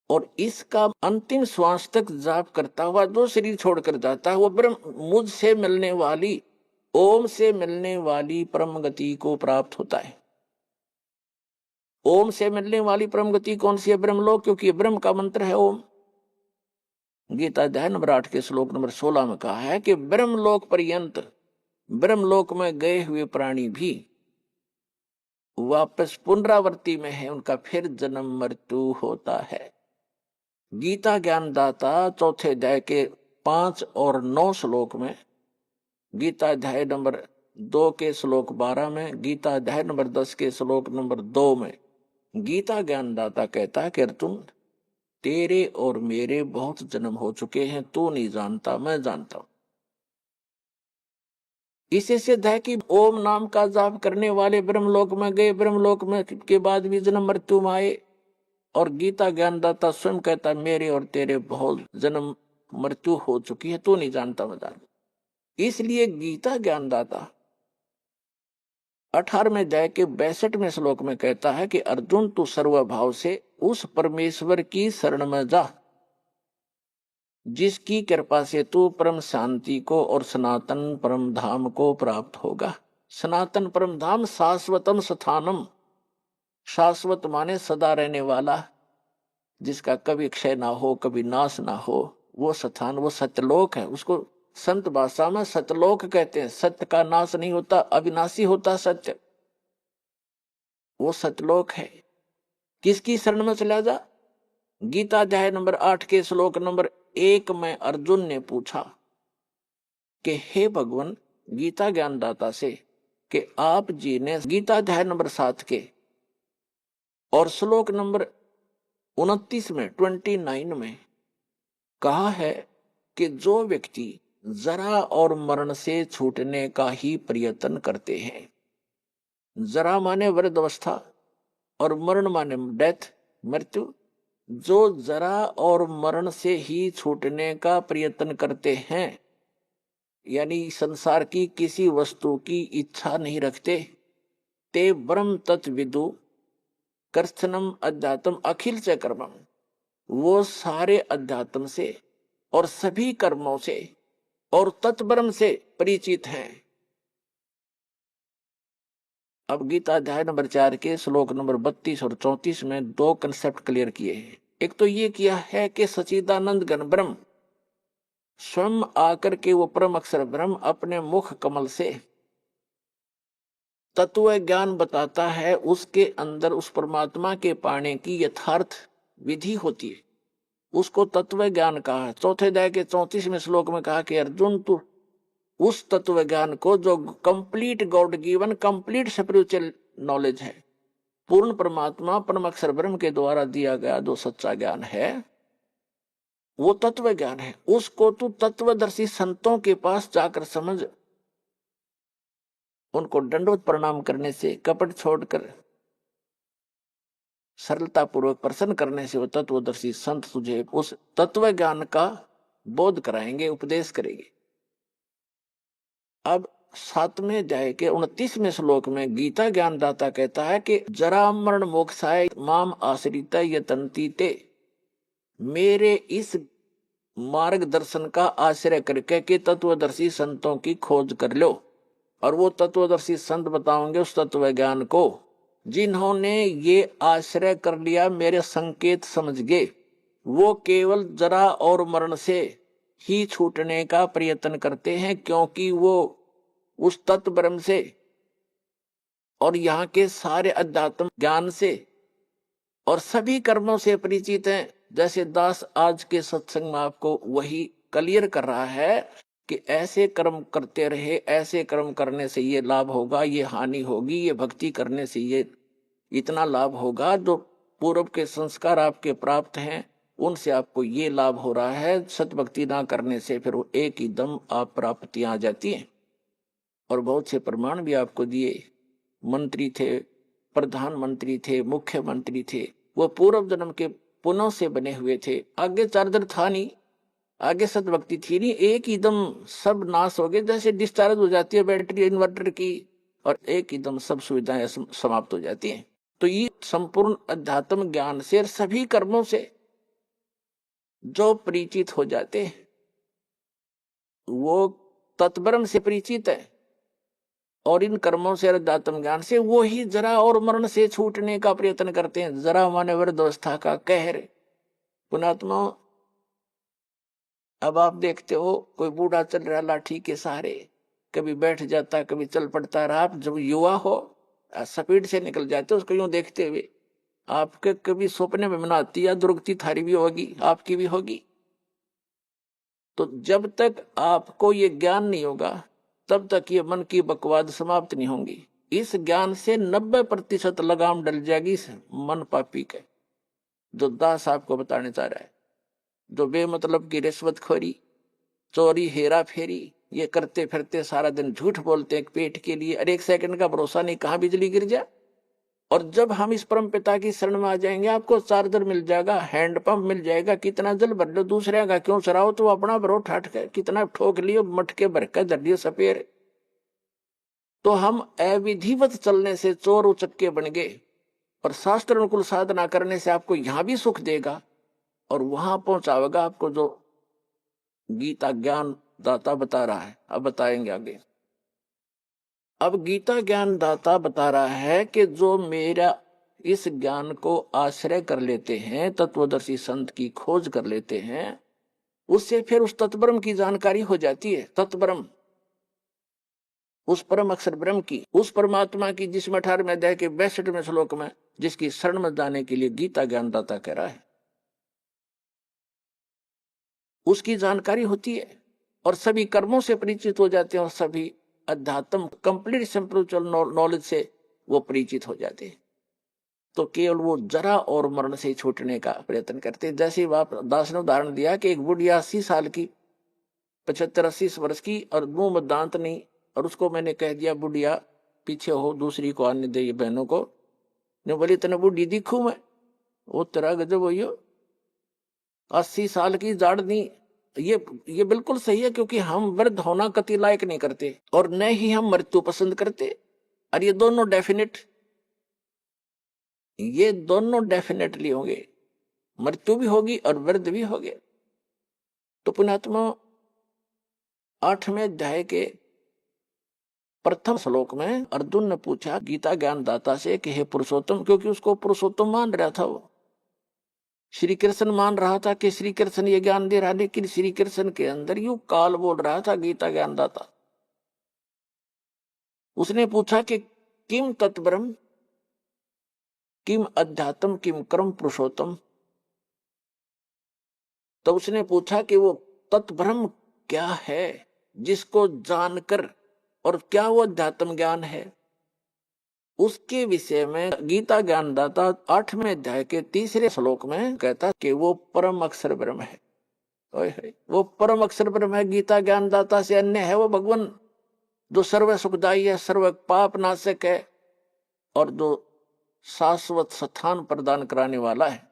और इसका अंतिम श्वास तक जाप करता हुआ जो शरीर छोड़कर जाता है वो ब्रह्म मुझसे मिलने वाली, ओम से मिलने वाली परम गति को प्राप्त होता है। ओम से मिलने वाली परम गति कौन सी है? ब्रह्मलोक, क्योंकि ये ब्रह्म का मंत्र है ओम। गीता अध्याय नंबर 8 के श्लोक नंबर 16 में कहा है कि ब्रह्मलोक पर्यंत, ब्रह्मलोक में गए हुए प्राणी भी वापस पुनरावृत्ति में है, उनका फिर जन्म मृत्यु होता है। गीता ज्ञानदाता चौथे अध्याय के 5 और 9 श्लोक में, गीता अध्याय नंबर 2 के श्लोक 12 में, गीता अध्याय नंबर 10 के श्लोक नंबर 2 में गीता ज्ञानदाता कहता है कि अर्जुन, तेरे और मेरे बहुत जन्म हो चुके हैं, तू नहीं जानता, मैं जानता हूं। इससे सिद्ध है कि ओम नाम का जाप करने वाले ब्रह्मलोक में गए, ब्रह्मलोक में के बाद भी जन्म मृत्यु में आए। और गीता ज्ञानदाता स्वयं कहता है मेरे और तेरे बहुत जन्म मृत्यु हो चुकी है, तू नहीं जानता, मैं जानता। इसलिए गीता ज्ञानदाता 18वें अध्याय के 62वें श्लोक में कहता है कि अर्जुन, तू सर्वभाव से उस परमेश्वर की शरण में जा जिसकी कृपा से तू परम शांति को और सनातन परम धाम को प्राप्त होगा। सनातन परम धाम शाश्वतम स्थानम, शाश्वत माने सदा रहने वाला, जिसका कभी क्षय ना हो, कभी नाश ना हो, वो स्थान, वो सत्यलोक है। उसको संत भाषा में सत्यलोक कहते हैं। सत्य का नाश नहीं होता, अविनाशी होता सत्य, वो सत्यलोक है। किसकी शरण में चला जा? गीता अध्याय नंबर 8 के श्लोक नंबर 1 में अर्जुन ने पूछा कि हे भगवान, गीता ज्ञानदाता से कि आप जी ने गीता अध्याय नंबर 7 के और श्लोक नंबर 29 में 29 में कहा है कि जो व्यक्ति जरा और मरण से छूटने का ही प्रयत्न करते हैं, जरा माने वृद्धावस्था और मरण माने डेथ, मृत्यु, जो जरा और मरण से ही छूटने का प्रयत्न करते हैं, यानी संसार की किसी वस्तु की इच्छा नहीं रखते, ते ब्रह्म तत्विदु कर्षणम अध्यात्म अखिल च कर्मम, वो सारे अध्यात्म से और सभी कर्मों से और तत्ब्रह्म से परिचित हैं। अब गीता अध्याय नंबर 4 के श्लोक नंबर 32 और 34 में 2 कंसेप्ट क्लियर किए हैं। एक तो ये किया है कि सच्चिदानंद घन ब्रह्म स्वयं आकर के वो परम अक्षर ब्रह्म अपने मुख कमल से तत्व ज्ञान बताता है, उसके अंदर उस परमात्मा के पाने की यथार्थ विधि होती है, उसको तत्व ज्ञान कहा है। चौथे अध्याय के 34वें श्लोक में कहा कि अर्जुन, तू उस तत्व ज्ञान को जो complete God given complete spiritual knowledge है, पूर्ण परमात्मा परम अक्षर ब्रह्म के द्वारा दिया गया जो सच्चा ज्ञान है, वो तत्व ज्ञान है, उसको तू तत्वदर्शी संतों के पास जाकर समझ। उनको दंडवत प्रणाम करने से, कपट छोड़कर सरलता पूर्वक प्रसन्न करने से वो तत्वदर्शी संत तुझे उस तत्व ज्ञान का बोध कराएंगे, उपदेश करेंगे। अब 7वें अध्याय के 29वें श्लोक में गीता ज्ञानदाता कहता है कि जरा मरण मोक्षाय माम आश्रित यतन्ति ते, मेरे इस मार्गदर्शन का आश्रय करके कि तत्वदर्शी संतों की खोज कर लो। और वो तत्वदर्शी संत बताओगे उस तत्व ज्ञान को जिन्होंने ये आश्रय कर लिया, मेरे संकेत समझ गए, वो केवल जरा और मरण से ही छूटने का प्रयत्न करते हैं, क्योंकि वो उस तत्व ब्रह्म से और यहाँ के सारे अध्यात्म ज्ञान से और सभी कर्मों से परिचित हैं। जैसे दास आज के सत्संग में आपको वही क्लियर कर रहा है कि ऐसे कर्म करते रहे, ऐसे कर्म करने से ये लाभ होगा, ये हानि होगी, ये भक्ति करने से ये इतना लाभ होगा, जो पूर्व के संस्कार आपके प्राप्त हैं उनसे आपको ये लाभ हो रहा है, सत भक्ति ना करने से फिर वो एक ही दम आप प्राप्तियां आ जाती हैं। और बहुत से प्रमाण भी आपको दिए। मंत्री थे, प्रधानमंत्री थे, मुख्यमंत्री थे, वो पूर्व जन्म के पुनः से बने हुए थे, आगे चार्जर था नहीं, आगे सतभक्ति थी नहीं, एक ही दम सब नाश हो गए, जैसे डिस्चार्ज हो जाती है बैटरी इन्वर्टर की और एक ही दम सब सुविधाएं समाप्त हो जाती हैं। तो ये संपूर्ण अध्यात्म ज्ञान से सभी कर्मों से जो परिचित हो जाते हैं वो तत्ब्रह्म से परिचित है। और इन कर्मों से अध्यात्म ज्ञान से वो ही जरा और मरण से छूटने का प्रयत्न करते हैं। जरा माने वृद्धावस्था का कहर। पुणात्मा, अब आप देखते हो कोई बूढ़ा चल रहा लाठी के सहारे, कभी बैठ जाता कभी चल पड़ता रहा। आप जब युवा हो स्पीड से निकल जाते हो उसको यूं देखते हुए, आपके कभी सपने में मनाती या दुर्गति थारी भी होगी, आपकी भी होगी। तो जब तक आपको ये ज्ञान नहीं होगा तब तक ये मन की बकवाद समाप्त नहीं होंगी। इस ज्ञान से 90% लगाम डल जाएगी इस मन पापी के, जो दास आपको बताने चाह रहा है। जो बेमतलब की रिश्वतखोरी, चोरी, हेरा फेरी ये करते फिरते सारा दिन झूठ बोलते हैं पेट के लिए, और 1 सेकंड का भरोसा नहीं कहाँ बिजली गिर जाए। और जब हम इस परम पिता की शरण में आ जाएंगे, आपको चार्जर मिल जाएगा, हैंडपंप मिल जाएगा, कितना जल भर लो, दूसरे का क्यों चराओ, तो अपना भरो ठाट के, कितना ठोक लियो, मटके भर के धर लियो सपेर। तो हम अविधिवत चलने से चोर उचक्के बन गए, और शास्त्र अनुकूल साधना करने से आपको यहां भी सुख देगा और वहां पहुंचावेगा आपको जो गीता ज्ञान दाता बता रहा है। अब बताएंगे आगे। अब गीता ज्ञान दाता बता रहा है कि जो मेरा इस ज्ञान को आश्रय कर लेते हैं, तत्वदर्शी संत की खोज कर लेते हैं, उससे फिर उस तत्ब्रह्म की जानकारी हो जाती है। तत्ब्रह्म, उस परम अक्षर ब्रह्म की, उस परमात्मा की जिसमें 18वें अध्याय के 62वें श्लोक में जिसकी शरण में जाने के लिए गीता ज्ञानदाता कह रहा है, उसकी जानकारी होती है और सभी कर्मों से परिचित हो जाते हैं और सभी अध्यात्म कंप्लीट स्पिरिचुअल नॉलेज से वो परिचित हो जाते हैं। तो केवल वो जरा और मरण से छूटने का प्रयत्न करते हैं। जैसे बाप दास ने उदाहरण दिया कि एक बुढ़िया 80 साल की, 75-80 वर्ष की, और मुंह में दांत नहीं, और उसको मैंने कह दिया बुढ़िया पीछे हो, दूसरी को आने दे, ये बहनों को ने बोली तने बुढ़ी दिखू मैं, वो तेरा गजब हो, 80 साल की जाड़ नहीं। ये बिल्कुल सही है, क्योंकि हम वृद्ध होना कति लायक नहीं करते और न ही हम मृत्यु पसंद करते। और ये दोनों डेफिनेटली होंगे, मृत्यु भी होगी और वृद्ध भी होंगे। तो पुण्यात्मा 8वें अध्याय के प्रथम श्लोक में अर्जुन ने पूछा गीता ज्ञान दाता से कि हे पुरुषोत्तम, क्योंकि उसको पुरुषोत्तम मान रहा था, वो श्री कृष्ण मान रहा था कि श्री कृष्ण ये ज्ञान दे रहा, लेकिन श्री कृष्ण के अंदर यूं काल बोल रहा था गीता ज्ञान दाता। उसने पूछा कि किम तत्ब्रह्म, किम अध्यात्म, किम कर्म पुरुषोत्तम। तो उसने पूछा कि वो तत्ब्रह्म क्या है जिसको जानकर, और क्या वो अध्यात्म ज्ञान है, उसके विषय में गीता ज्ञानदाता 8वें अध्याय के 3रे श्लोक में कहता कि वो परम अक्षर ब्रह्म है। वो परम अक्षर ब्रह्म है, गीता ज्ञानदाता से अन्य है वो भगवान, जो सर्व सुखदायी है, सर्व पाप नाशक है, और जो शाश्वत स्थान प्रदान कराने वाला है।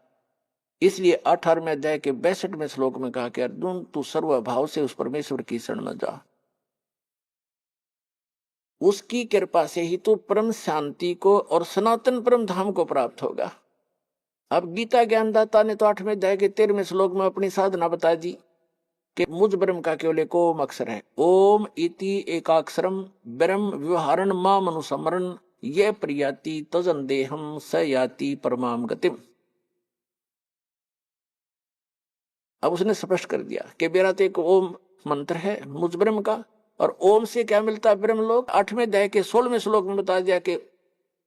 इसलिए 18वें अध्याय के 62वें श्लोक में कहा कि अर्जुन तू सर्वभाव से उस परमेश्वर की शरण में जा, उसकी कृपा से ही तो परम शांति को और सनातन परम धाम को प्राप्त होगा। अब गीता ज्ञानदाता ने तो 8वें अध्याय के 13वें श्लोक में अपनी साधना बता दी कि मुझ ब्रह्म का केवल एक ओम अक्षर है। ओम इति एकाक्षरम ब्रह्म व्यवहारण माम अनुसमरण ये प्रियाति तजन देहम स याति परमाम गतिम। अब उसने स्पष्ट कर दिया कि मेरा तो एक ओम मंत्र है मुझ ब्रह्म का, और ओम से क्या मिलता है ब्रह्म लोक। 8वें अध्याय के 16वें श्लोक में बता दिया कि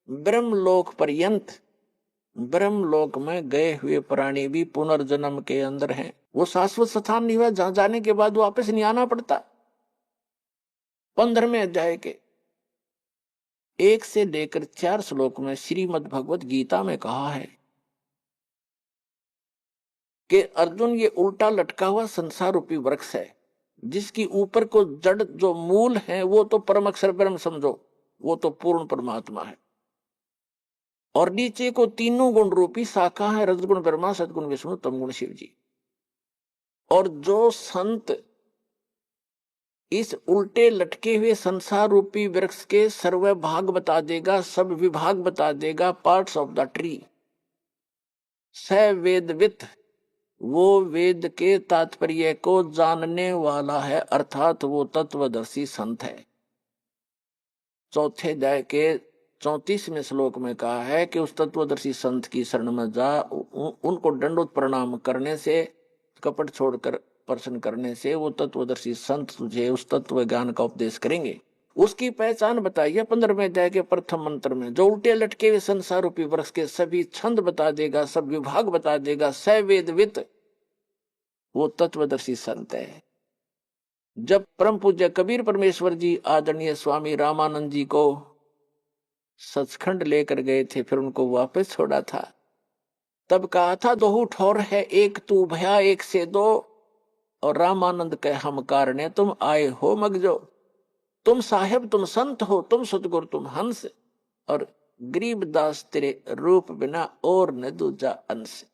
ब्रह्म लोक पर्यंत, ब्रह्म लोक में गए हुए प्राणी भी पुनर्जन्म के अंदर हैं। वो शाश्वत स्थान नहीं हुआ जहां जाने के बाद वापस नहीं आना पड़ता। 15वें अध्याय के 1 से लेकर 4 श्लोक में श्रीमद् भगवत गीता में कहा है कि अर्जुन ये उल्टा लटका हुआ संसार रूपी वृक्ष है, जिसकी ऊपर को जड़ जो मूल है वो तो परम अक्षर ब्रह्म समझो, वो तो पूर्ण परमात्मा है, और नीचे को तीनों गुण रूपी शाखा है, रजगुण ब्रह्मा, सदगुण विष्णु, तमगुण शिव जी। और जो संत इस उल्टे लटके हुए संसार रूपी वृक्ष के सर्व भाग बता देगा, सब विभाग बता देगा, पार्ट्स ऑफ द ट्री, स वेदवित, वो वेद के तात्पर्य को जानने वाला है, अर्थात वो तत्वदर्शी संत है। चौथे अध्याय के 34वें श्लोक में कहा है कि उस तत्वदर्शी संत की शरण में जा, उनको दंडोत प्रणाम करने से, कपट छोड़कर प्रश्न करने से वो तत्वदर्शी संत तुझे उस तत्व ज्ञान का उपदेश करेंगे। उसकी पहचान बताइए 15वें अध्याय के प्रथम मंत्र में, जो उल्टे लटके हुए संसार रूपी वृक्ष के सभी छंद बता देगा, सब विभाग बता देगा, सवेदवित, वो तत्वदर्शी संत है। जब परम पूज्य कबीर परमेश्वर जी आदरणीय स्वामी रामानंद जी को सचखंड लेकर गए थे, फिर उनको वापस छोड़ा था, तब कहा था दोहू ठोर है, एक तू भया एक से दो, और रामानंद के हम कारणे तुम आए हो मगजो। तुम साहेब तुम संत हो, तुम सतगुरु तुम हंस, और गरीबदास तेरे रूप बिना और न दूजा अंश।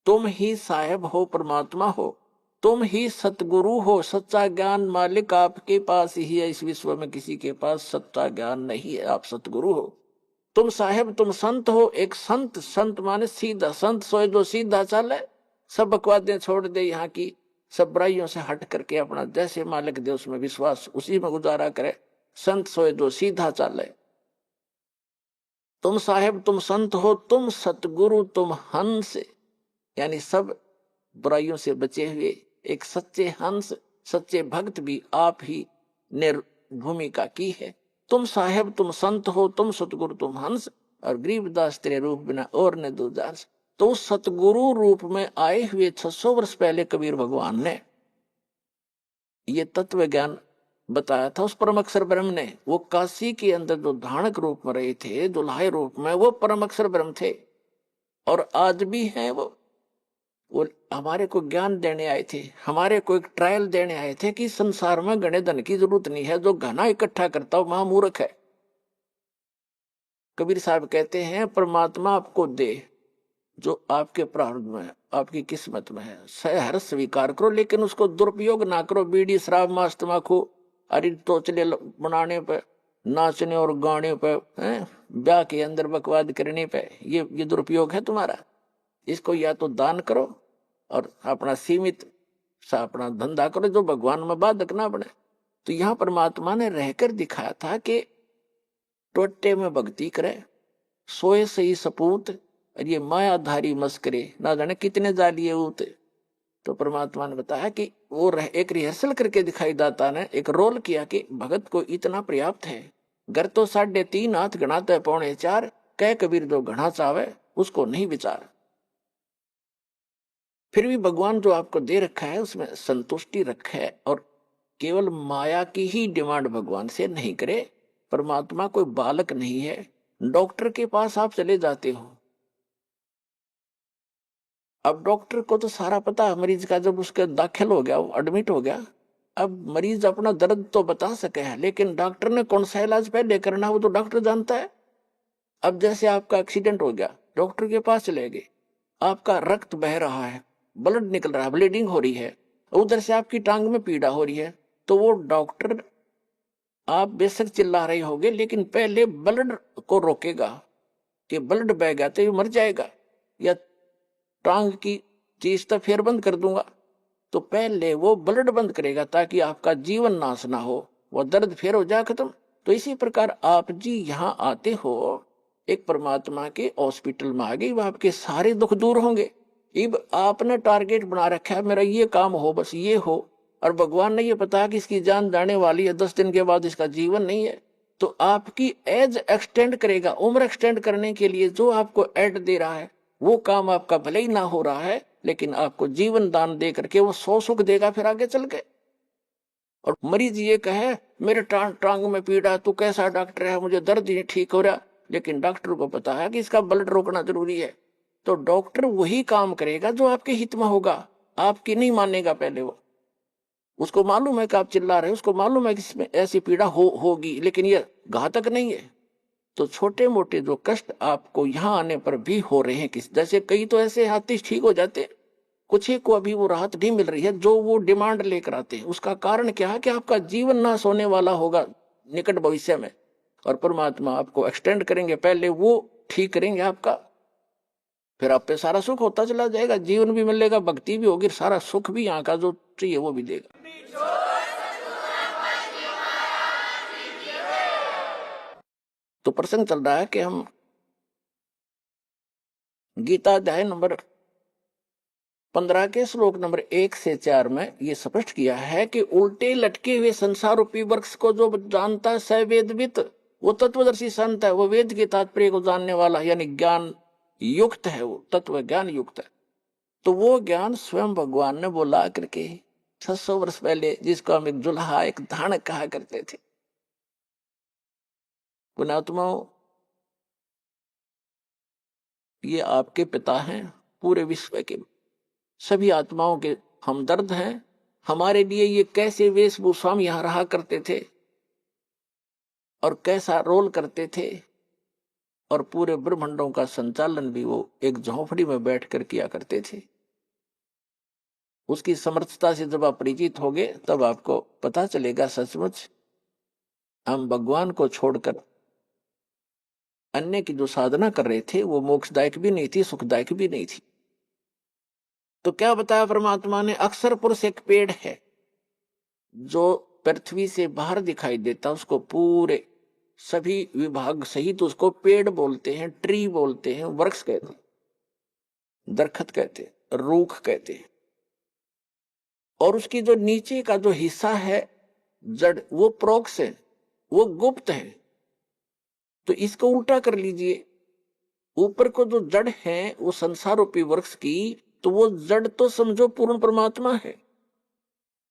तुम ही साहेब हो, परमात्मा हो, तुम ही सतगुरु हो, सच्चा ज्ञान मालिक आपके पास ही है, इस विश्व में किसी के पास सच्चा ज्ञान नहीं है, आप सतगुरु हो। तुम साहेब तुम संत हो, एक संत, संत माने सीधा, संत सोए जो सीधा चले, सब बकवादें छोड़ दे, यहाँ की सब बुराइयों से हट करके अपना जैसे मालिक दे उसमें विश्वास, उसी में गुजारा करे। संत सोए जो सीधा चले। तुम साहेब तुम संत हो, तुम सतगुरु तुम हंस, यानी सब बुराइयों से बचे हुए एक सच्चे हंस, सच्चे भक्त भी आप ही ने भूमिका की है। तुम साहेब तुम संत हो, तुम सतगुरु तुम हंस, और गरीबदास तेरे रूप बिना और ने दूजा। तो सतगुरु रूप में आए हुए 600 वर्ष पहले कबीर भगवान ने ये तत्व ज्ञान बताया था उस परम अक्षर ब्रह्म ने। वो काशी के अंदर जो धानक रूप में रहे थे, दुल्हाई रूप में, वो परम अक्षर ब्रह्म थे, और आज भी हैं वो हमारे को ज्ञान देने आए थे, हमारे को एक ट्रायल देने आए थे कि संसार में गणे धन की जरूरत नहीं है, जो घना इकट्ठा करता हो महामूर्ख है। कबीर साहब कहते हैं परमात्मा आपको दे जो आपके प्रारब्ध में है, आपकी किस्मत में है, सहर्ष स्वीकार करो, लेकिन उसको दुरुपयोग ना करो। बीड़ी शराब मांस तंबाकू अरे तोचले बनाने पे, नाचने और गाने पे, ब्याह के अंदर बकवाद करने पे, ये दुरुपयोग है तुम्हारा। इसको या तो दान करो और अपना सीमित सा अपना धंधा करो, जो भगवान में बाधक ना बने। तो यहाँ परमात्मा ने रहकर दिखाया था कि टोटे में भक्ति करे, सोए सही सपूत, और ये मायाधारी मस्करे ना जाने कितने जालिए उते। तो परमात्मा ने बताया कि वो एक रिहर्सल करके दिखाई, दाता ने एक रोल किया कि भगत को इतना पर्याप्त है। घर तो 3.5 हाथ गणाता है 4.25, कह कबीर जो घना चावे उसको नहीं विचार। फिर भी भगवान जो आपको दे रखा है उसमें संतुष्टि रखे, और केवल माया की ही डिमांड भगवान से नहीं करे। परमात्मा कोई बालक नहीं है। डॉक्टर के पास आप चले जाते हो, अब डॉक्टर को तो सारा पता है मरीज का, जब उसके दाखिल हो गया, वो एडमिट हो गया, अब मरीज अपना दर्द तो बता सके है, लेकिन डॉक्टर ने कौन सा इलाज पहले करना वो तो डॉक्टर जानता है। अब जैसे आपका एक्सीडेंट हो गया, डॉक्टर के पास चले गए, आपका रक्त बह रहा है, ब्लड निकल रहा है, ब्लीडिंग हो रही है, उधर से आपकी टांग में पीड़ा हो रही है, तो वो डॉक्टर आप बेशक चिल्ला रहे होगे, लेकिन पहले ब्लड को रोकेगा कि ब्लड बह गया तो ये मर जाएगा, या टांग की चीज तो फिर बंद कर दूंगा। तो पहले वो ब्लड बंद करेगा ताकि आपका जीवन नाश ना हो, वो दर्द फिर हो जाए खत्म। तो इसी प्रकार आप जी यहाँ आते हो, एक परमात्मा के हॉस्पिटल में आ गए, वो आपके सारे दुख दूर होंगे। अब आपने टारगेट बना रखा है मेरा ये काम हो, बस ये हो, और भगवान ने ये पता कि इसकी जान जाने वाली है, 10 दिन के बाद इसका जीवन नहीं है, तो आपकी एज एक्सटेंड करेगा। उम्र एक्सटेंड करने के लिए जो आपको एड दे रहा है, वो काम आपका भले ही ना हो रहा है, लेकिन आपको जीवन दान दे करके वो 100 सुख देगा फिर आगे चल के। और मरीज ये कहे मेरे टांग में पीड़ा, तू कैसा डॉक्टर है, मुझे दर्द ही ठीक हो रहा, लेकिन डॉक्टर को पता है कि इसका ब्लड रोकना जरूरी है, तो डॉक्टर वही काम करेगा जो आपके हित में होगा, आपकी नहीं मानेगा पहले। वो उसको मालूम है कि आप चिल्ला रहे हो, उसको मालूम है कि इसमें ऐसी पीड़ा होगी, लेकिन ये घातक नहीं है। तो छोटे मोटे जो कष्ट आपको यहाँ आने पर भी हो रहे हैं, किस जैसे कई तो ऐसे हाथी ठीक हो जाते, कुछ ही को अभी वो राहत नहीं मिल रही है जो वो डिमांड लेकर आते हैं। उसका कारण क्या है कि आपका जीवन नाश होने वाला होगा निकट भविष्य में, और परमात्मा आपको एक्सटेंड करेंगे, पहले वो ठीक करेंगे आपका, फिर आप पे सारा सुख होता चला जाएगा, जीवन भी मिलेगा, भक्ति भी होगी, सारा सुख भी यहाँ का जो चाहिए वो भी देगा। तो प्रसंग चल रहा है कि हम गीता अध्याय नंबर 15 के श्लोक नंबर 1 से 4 में ये स्पष्ट किया है कि उल्टे लटके हुए संसार रूपी वृक्ष को जो जानता है स वेदवित, वो तत्वदर्शी संत है, वो वेद के तात्पर्य को जानने वाला यानी ज्ञान युक्त है, वो तत्व ज्ञान युक्त है। तो वो ज्ञान स्वयं भगवान ने बोला करके 600 वर्ष पहले, जिसको हम एक जुल्हा एक धान कहा करते थे। पुण्यात्माओं, ये आपके पिता हैं, पूरे विश्व के सभी आत्माओं के हमदर्द हैं। हमारे लिए ये कैसे वेशभूषा में यहां रहा करते थे और कैसा रोल करते थे, और पूरे ब्रह्मांडों का संचालन भी वो एक झोंपड़ी में बैठकर किया करते थे। उसकी समर्थता से जब आप परिचित होगे तब आपको पता चलेगा सचमुच हम भगवान को छोड़कर अन्य की जो साधना कर रहे थे वो मोक्षदायक भी नहीं थी, सुखदायक भी नहीं थी। तो क्या बताया परमात्मा ने? अक्षर पुरुष एक पेड़ है जो पृथ्वी से बाहर दिखाई देता, उसको पूरे सभी विभाग सहित उसको पेड़ बोलते हैं, ट्री बोलते हैं, वृक्ष कहते हैं, दरखत कहते हैं, रूख कहते हैं। और उसकी जो नीचे का जो हिस्सा है जड़, वो प्रोक्ष है, वो गुप्त है। तो इसको उल्टा कर लीजिए, ऊपर को जो जड़ है वो संसार रूपी वृक्ष की, तो वो जड़ तो समझो पूर्ण परमात्मा है।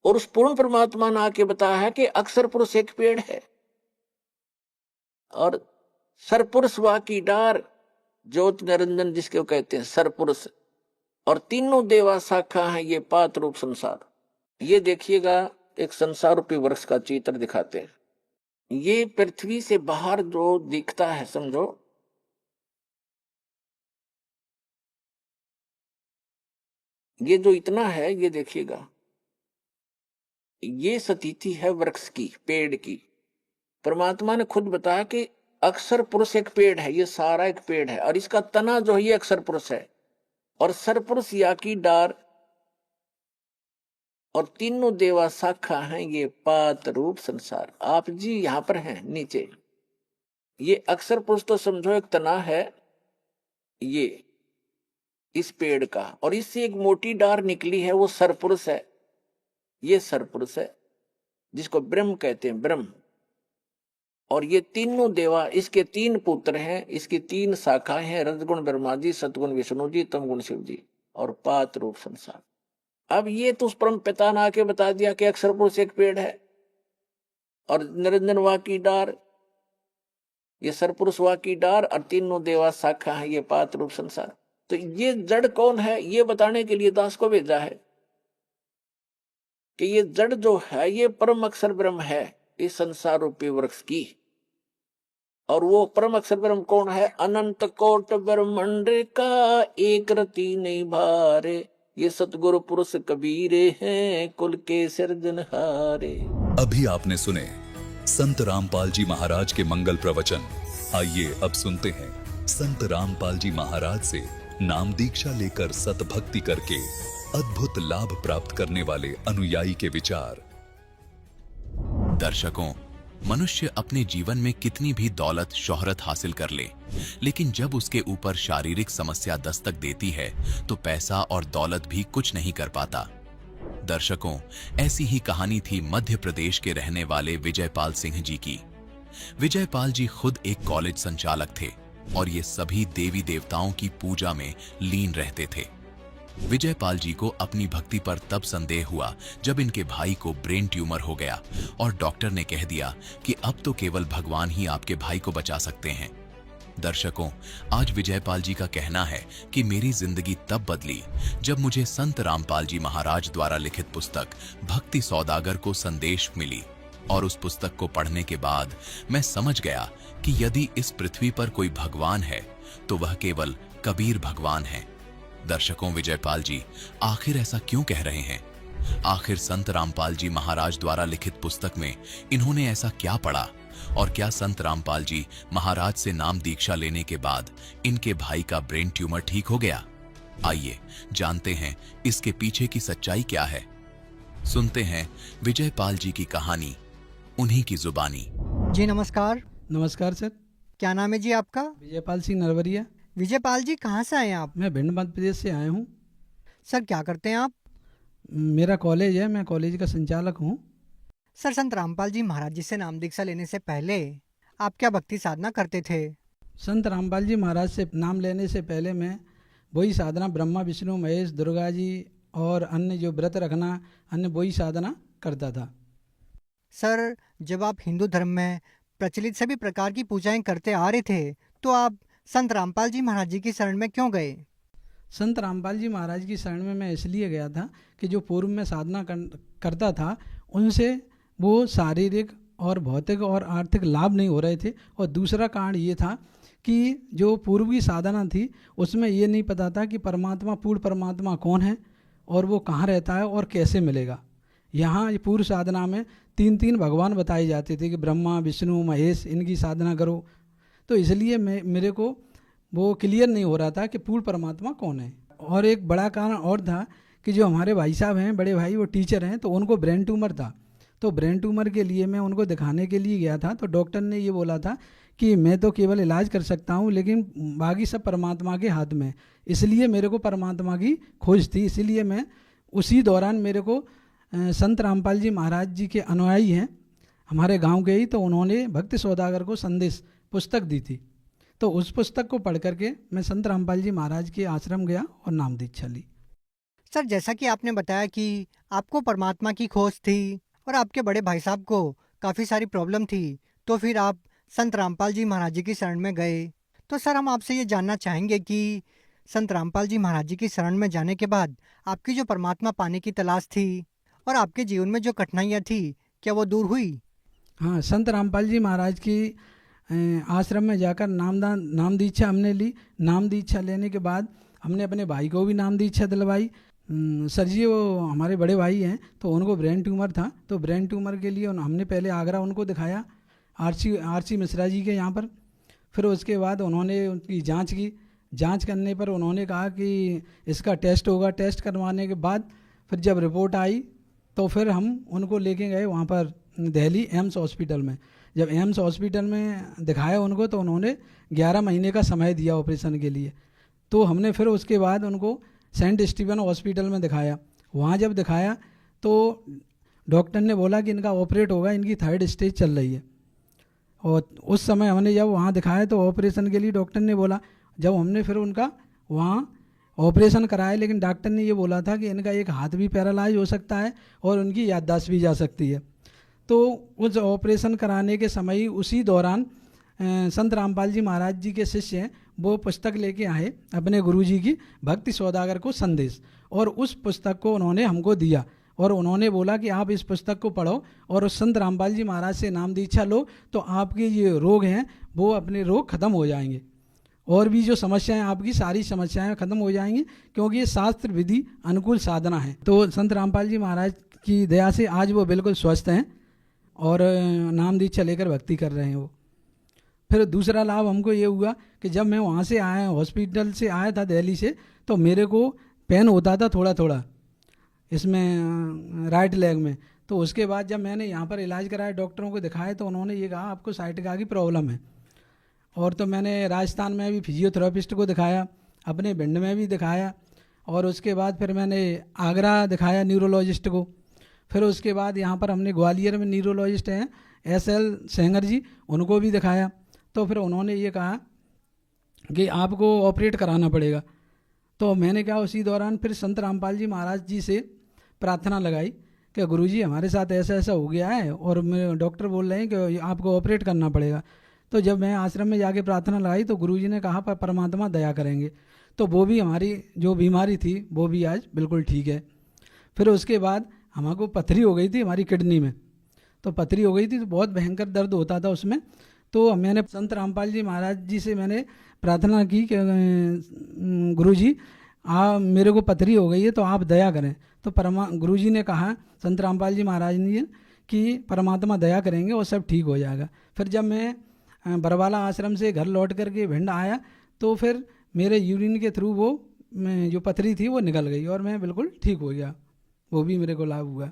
और उस पूर्ण परमात्मा ने आके बताया है कि अक्षर पुरुष एक पेड़ है और सरपुरुष वा की डार, ज्योत निरंजन जिसके कहते हैं सरपुरुष, और तीनों देवा शाखा है ये पात रूप संसार। ये देखिएगा, एक संसार रूपी वृक्ष का चित्र दिखाते हैं। ये पृथ्वी से बाहर जो दिखता है, समझो ये जो इतना है, ये देखिएगा, ये स्थिति है वृक्ष की, पेड़ की। परमात्मा ने खुद बताया कि अक्षर पुरुष एक पेड़ है, ये सारा एक पेड़ है, और इसका तना जो है ये अक्षर पुरुष है, और सरपुरुष या की डार, और तीनों देवा शाखा हैं ये पात रूप संसार। आप जी यहां पर हैं नीचे, ये अक्षर पुरुष तो समझो एक तना है ये इस पेड़ का, और इससे एक मोटी डार निकली है, वो सरपुरुष है, ये सरपुरुष है जिसको ब्रह्म कहते हैं, ब्रह्म। और ये तीनों देवा, इसके 3 पुत्र हैं, इसकी 3 शाखाएं हैं, रजगुण ब्रह्मा जी, सतगुण विष्णु जी, तमगुण शिव जी, और पात रूप संसार। अब ये तो उस परम पिता ने आके बता दिया कि अक्षर पुरुष एक पेड़ है और निरंजन वा की डार, ये सरपुरुष वा की डार, और तीनों देवा शाखा है ये पात रूप संसार। तो ये जड़ कौन है, ये बताने के लिए दास को भेजा है कि ये जड़ जो है ये परम अक्षर ब्रह्म है इस संसार रूपी वृक्ष की। और वो परम अक्षर ब्रह्म कौन है? अनंत कोट ब्रह्मांड का एक रति नहीं भारे, ये सतगुरु पुरुष कबीरे हैं कुल के सिरजनहारे। अभी आपने सुने संत रामपाल जी महाराज के मंगल प्रवचन। आइए अब सुनते हैं संत रामपाल जी महाराज से नाम दीक्षा लेकर सतभक्ति करके अद्भुत लाभ प्राप्त करने वाले अनुयायी के विचार। दर्शकों, मनुष्य अपने जीवन में कितनी भी दौलत शोहरत हासिल कर ले, लेकिन जब उसके ऊपर शारीरिक समस्या दस्तक देती है तो पैसा और दौलत भी कुछ नहीं कर पाता। दर्शकों, ऐसी ही कहानी थी मध्य प्रदेश के रहने वाले विजयपाल सिंह जी की। विजयपाल जी खुद एक कॉलेज संचालक थे और ये सभी देवी देवताओं की पूजा में लीन रहते थे। विजयपाल जी को अपनी भक्ति पर तब संदेह हुआ जब इनके भाई को ब्रेन ट्यूमर हो गया और डॉक्टर ने कह दिया कि अब तो केवल भगवान ही आपके भाई को बचा सकते हैं। दर्शकों, आज विजयपाल जी का कहना है कि मेरी जिंदगी तब बदली जब मुझे संत रामपाल जी महाराज द्वारा लिखित पुस्तक भक्ति सौदागर को संदेश मिली, और उस पुस्तक को पढ़ने के बाद मैं समझ गया कि यदि इस पृथ्वी पर कोई भगवान है तो वह केवल कबीर भगवान है। दर्शकों, विजयपाल जी आखिर ऐसा क्यों कह रहे हैं? आखिर संत रामपाल जी महाराज द्वारा लिखित पुस्तक में इन्होंने ऐसा क्या पढ़ा, और क्या संत रामपाल जी महाराज से नाम दीक्षा लेने के बाद इनके भाई का ब्रेन ट्यूमर ठीक हो गया? आइए जानते हैं इसके पीछे की सच्चाई क्या है। सुनते हैं विजयपाल जी की कहानी, उन्हीं की जुबानी। जी नमस्कार। नमस्कार सर। क्या नाम है जी आपका? विजयपाल सिंह नरवरिया। विजयपाल जी, कहाँ से आए हैं आप? मैं भिंड मध्य प्रदेश से आया हूँ। सर क्या करते हैं आप? मेरा कॉलेज है, मैं कॉलेज का संचालक हूँ। सर, संत रामपाल जी महाराज जी से नाम दीक्षा लेने से पहले आप क्या भक्ति साधना करते थे? संत रामपाल जी महाराज से नाम लेने से पहले मैं वही साधना ब्रह्मा विष्णु महेश दुर्गा जी और अन्य जो व्रत रखना, अन्य वही साधना करता था। सर, जब आप हिंदू धर्म में प्रचलित सभी प्रकार की पूजाएं करते आ रहे थे तो आप संत रामपाल जी महाराज जी की शरण में क्यों गए? संत रामपाल जी महाराज की शरण में मैं इसलिए गया था कि जो पूर्व में साधना करता था उनसे वो शारीरिक और भौतिक और आर्थिक लाभ नहीं हो रहे थे। और दूसरा कारण ये था कि जो पूर्व की साधना थी उसमें ये नहीं पता था कि परमात्मा, पूर्ण परमात्मा कौन है और वो कहाँ रहता है और कैसे मिलेगा। यहाँ पूर्व साधना में 3 भगवान बताए जाते थे कि ब्रह्मा विष्णु महेश, इनकी साधना करो। तो इसलिए मेरे को वो क्लियर नहीं हो रहा था कि पूर्ण परमात्मा कौन है। और एक बड़ा कारण और था कि जो हमारे भाई साहब हैं, बड़े भाई, वो टीचर हैं, तो उनको ब्रेन ट्यूमर था। तो ब्रेन ट्यूमर के लिए मैं उनको दिखाने के लिए गया था। तो डॉक्टर ने ये बोला था कि मैं तो केवल इलाज कर सकता हूँ, लेकिन बाकी सब परमात्मा के हाथ में। इसलिए मेरे को परमात्मा की खोज थी। इसीलिए मैं उसी दौरान मेरे को संत रामपाल जी महाराज जी के अनुयायी हैं हमारे गांव के ही, तो उन्होंने भक्ति सौदागर को संदेश पुस्तक दी थी। तो उस पुस्तक को पढ़ करके मैं संत रामपाल जी महाराज के आश्रम गया और नाम दीक्षा ली। सर, जैसा कि आपने बताया कि आपको परमात्मा की खोज थी और आपके बड़े भाई साहब को काफ़ी सारी प्रॉब्लम थी, तो फिर आप संत रामपाल जी महाराज जी की शरण में गए। तो सर, हम आपसे ये जानना चाहेंगे कि संत रामपाल जी महाराज जी की शरण में जाने के बाद आपकी जो परमात्मा पाने की तलाश थी और आपके जीवन में जो कठिनाइयाँ थी, क्या वो दूर हुई? हाँ, संत रामपाल जी महाराज की आश्रम में जाकर नाम दीक्षा हमने ली। नाम दीक्षा लेने के बाद हमने अपने भाई को भी नाम दीक्षा दिलवाई। सर जी वो हमारे बड़े भाई हैं, तो उनको ब्रेन ट्यूमर था। तो ब्रेन ट्यूमर के लिए हमने पहले आगरा उनको दिखाया, आरसी मिश्रा जी के यहाँ पर। फिर उसके बाद उन्होंने उनकी जांच की। जांच करने पर उन्होंने कहा कि इसका टेस्ट होगा। टेस्ट करवाने के बाद फिर जब रिपोर्ट आई तो फिर हम उनको लेके गए वहाँ पर दिल्ली एम्स हॉस्पिटल में। जब एम्स हॉस्पिटल में दिखाया उनको तो उन्होंने 11 महीने का समय दिया ऑपरेशन के लिए। तो हमने फिर उसके बाद उनको सेंट स्टीफन हॉस्पिटल में दिखाया। वहाँ जब दिखाया तो डॉक्टर ने बोला कि इनका ऑपरेट होगा, इनकी 3rd स्टेज चल रही है। और उस समय हमने जब वहाँ दिखाया तो ऑपरेशन के लिए डॉक्टर ने बोला, जब हमने फिर उनका वहाँ ऑपरेशन कराया, लेकिन डॉक्टर ने ये बोला था कि इनका एक हाथ भी पैरालाइज हो सकता है और उनकी याददाश्त भी जा सकती है। तो उस ऑपरेशन कराने के समय ही उसी दौरान संत रामपाल जी महाराज जी के शिष्य हैं, वो पुस्तक लेके आए अपने गुरुजी की भक्ति सौदागर को संदेश, और उस पुस्तक को उन्होंने हमको दिया और उन्होंने बोला कि आप इस पुस्तक को पढ़ो और उस संत रामपाल जी महाराज से नाम दीक्षा लो, तो आपके ये रोग हैं वो अपने रोग खत्म हो जाएंगे और भी जो समस्याएं आपकी सारी समस्याएं खत्म हो जाएंगी, क्योंकि ये शास्त्र विधि अनुकूल साधना है। तो संत रामपाल जी महाराज की दया से आज वो बिल्कुल स्वस्थ हैं और नाम दीक्षा लेकर भक्ति कर रहे हैं वो। फिर दूसरा लाभ हमको ये हुआ कि जब मैं वहाँ से आया, हॉस्पिटल से आया था दिल्ली से, तो मेरे को पेन होता था थोड़ा थोड़ा इसमें राइट लेग में। तो उसके बाद जब मैंने यहाँ पर इलाज कराया, डॉक्टरों को दिखाया, तो उन्होंने ये कहा आपको साइटिका की प्रॉब्लम है। और तो मैंने राजस्थान में भी फिजियोथेरेपिस्ट को दिखाया, अपने भिंड में भी दिखाया, और उसके बाद फिर मैंने आगरा दिखाया न्यूरोलॉजिस्ट को। फिर उसके बाद यहाँ पर हमने ग्वालियर में न्यूरोलॉजिस्ट हैं SL सेंगर जी, उनको भी दिखाया। तो फिर उन्होंने ये कहा कि आपको ऑपरेट कराना पड़ेगा। तो मैंने कहा उसी दौरान फिर संत रामपाल जी महाराज जी से प्रार्थना लगाई कि गुरुजी हमारे साथ ऐसा ऐसा हो गया है और मेरे डॉक्टर बोल रहे हैं कि आपको ऑपरेट करना पड़ेगा। तो जब मैं आश्रम में जाके प्रार्थना लगाई तो गुरुजी ने कहा पर परमात्मा दया करेंगे, तो वो भी हमारी जो बीमारी थी वो भी आज बिल्कुल ठीक है। फिर उसके बाद हमको पथरी हो गई थी हमारी किडनी में, तो पथरी हो गई थी तो बहुत भयंकर दर्द होता था उसमें। तो मैंने संत रामपाल जी महाराज जी से मैंने प्रार्थना की कि गुरुजी मेरे को पथरी हो गई है तो आप दया करें। तो गुरुजी ने कहा, संत रामपाल जी महाराज ने, कि परमात्मा दया करेंगे और सब ठीक हो जाएगा। फिर जब मैं बरवाला आश्रम से घर लौट करके भिंड आया तो फिर मेरे यूरिन के थ्रू वो जो पथरी थी वो निकल गई और मैं बिल्कुल ठीक हो गया। वो भी मेरे को लाभ हुआ।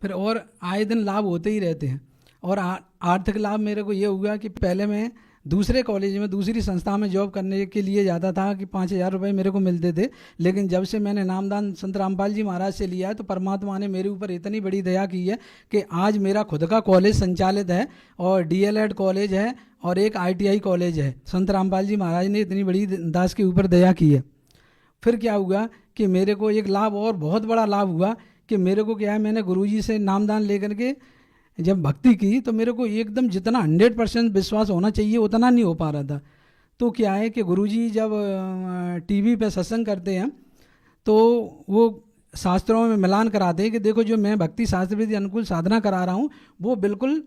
फिर और आए दिन लाभ होते ही रहते हैं। और आर्थिक लाभ मेरे को ये हुआ कि पहले मैं दूसरे कॉलेज में दूसरी संस्था में जॉब करने के लिए जाता था कि 5,000 रुपये मेरे को मिलते थे, लेकिन जब से मैंने नामदान संत रामपाल जी महाराज से लिया है तो परमात्मा ने मेरे ऊपर इतनी बड़ी दया की है कि आज मेरा खुद का कॉलेज संचालित है और DLED कॉलेज है और एक ITI कॉलेज है। संत रामपाल जी महाराज ने इतनी बड़ी दास के ऊपर दया की है। फिर क्या हुआ कि मेरे को एक लाभ और बहुत बड़ा लाभ हुआ कि मेरे को क्या है, मैंने गुरुजी से नामदान लेकर के जब भक्ति की तो मेरे को एकदम जितना 100% विश्वास होना चाहिए उतना नहीं हो पा रहा था। तो क्या है कि गुरुजी जब TV पे सत्संग करते हैं तो वो शास्त्रों में मिलान कराते हैं कि देखो जो मैं भक्ति शास्त्र विधि अनुकूल साधना करा रहा हूँ वो बिल्कुल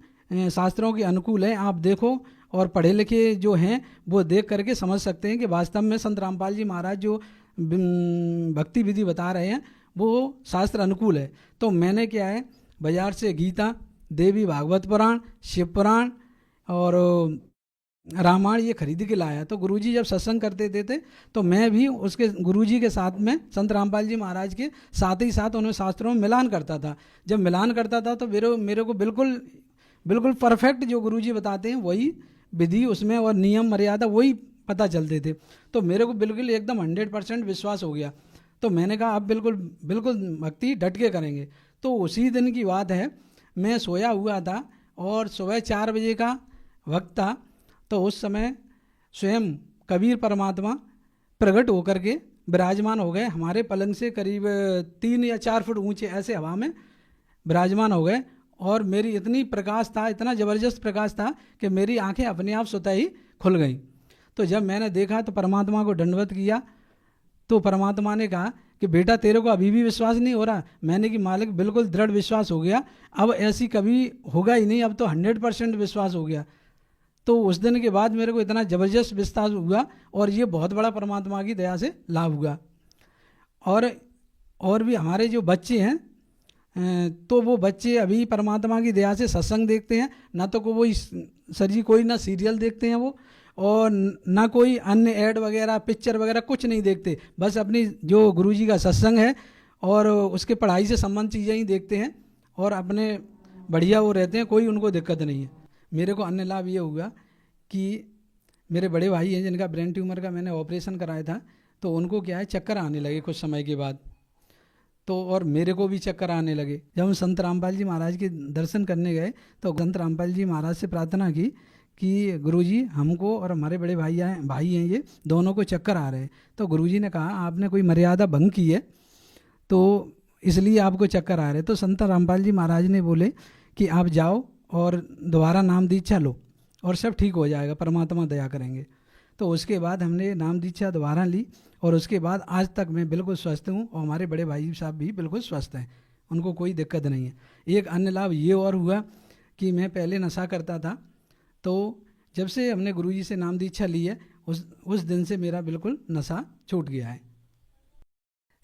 शास्त्रों के अनुकूल है, आप देखो। और पढ़े लिखे जो हैं वो देख करके समझ सकते हैं कि वास्तव में संत रामपाल जी महाराज जो भक्ति विधि बता रहे हैं वो शास्त्र अनुकूल है। तो मैंने क्या है, बाजार से गीता, देवी भागवत पुराण, शिव पुराण और रामायण ये खरीद के लाया। तो गुरुजी जब सत्संग करते थे तो मैं भी उसके गुरुजी के साथ में संत रामपाल जी महाराज के साथ ही साथ उन्हें शास्त्रों में मिलान करता था। जब मिलान करता था तो मेरे को बिल्कुल परफेक्ट जो गुरुजी बताते हैं वही विधि उसमें और नियम मर्यादा वही पता चलते थे। तो मेरे को बिल्कुल एकदम 100% विश्वास हो गया। तो मैंने कहा अब बिल्कुल भक्ति डट के करेंगे। तो उसी दिन की बात है, मैं सोया हुआ था और सुबह 4 बजे का वक्त था। तो उस समय स्वयं कबीर परमात्मा प्रकट होकर के विराजमान हो गए हमारे पलंग से करीब 3 या 4 फुट ऊंचे ऐसे हवा में विराजमान हो गए। और मेरी इतनी प्रकाश था, इतना ज़बरदस्त प्रकाश था कि मेरी आंखें अपने आप स्वतः ही खुल गईं। तो जब मैंने देखा तो परमात्मा को दंडवत किया। तो परमात्मा ने कहा कि बेटा तेरे को अभी भी विश्वास नहीं हो रहा। मैंने कि मालिक बिल्कुल दृढ़ विश्वास हो गया, अब ऐसी कभी होगा ही नहीं, अब तो 100% विश्वास हो गया। तो उस दिन के बाद मेरे को इतना ज़बरदस्त विश्वास हुआ और ये बहुत बड़ा परमात्मा की दया से लाभ हुआ। और भी हमारे जो बच्चे हैं तो वो बच्चे अभी परमात्मा की दया से सत्संग देखते हैं, ना तो को वो सर जी कोई ना सीरियल देखते हैं वो, और ना कोई अन्य ऐड वगैरह पिक्चर वगैरह कुछ नहीं देखते। बस अपनी जो गुरुजी का सत्संग है और उसके पढ़ाई से संबंध चीज़ें ही देखते हैं और अपने बढ़िया वो रहते हैं, कोई उनको दिक्कत नहीं है। मेरे को अन्य लाभ ये हुआ कि मेरे बड़े भाई हैं जिनका ब्रेन ट्यूमर का मैंने ऑपरेशन कराया था, तो उनको क्या है चक्कर आने लगे कुछ समय के बाद। तो और मेरे को भी चक्कर आने लगे। जब हम संत रामपाल जी महाराज के दर्शन करने गए तो संत रामपाल जी महाराज से प्रार्थना की कि गुरुजी हमको और हमारे बड़े भाई हैं ये दोनों को चक्कर आ रहे हैं। तो गुरुजी ने कहा आपने कोई मर्यादा भंग की है तो इसलिए आपको चक्कर आ रहे हैं। तो संत रामपाल जी महाराज ने बोले कि आप जाओ और दोबारा नाम दीक्षा लो और सब ठीक हो जाएगा, परमात्मा दया करेंगे। तो उसके बाद हमने नाम दीक्षा दोबारा ली और उसके बाद आज तक मैं बिल्कुल स्वस्थ हूँ और हमारे बड़े भाई साहब भी बिल्कुल स्वस्थ हैं, उनको कोई दिक्कत नहीं है। एक अन्य लाभ ये और हुआ कि मैं पहले नशा करता था, तो जब से हमने गुरुजी से नाम दीक्षा ली है उस दिन से मेरा बिल्कुल नशा छूट गया है।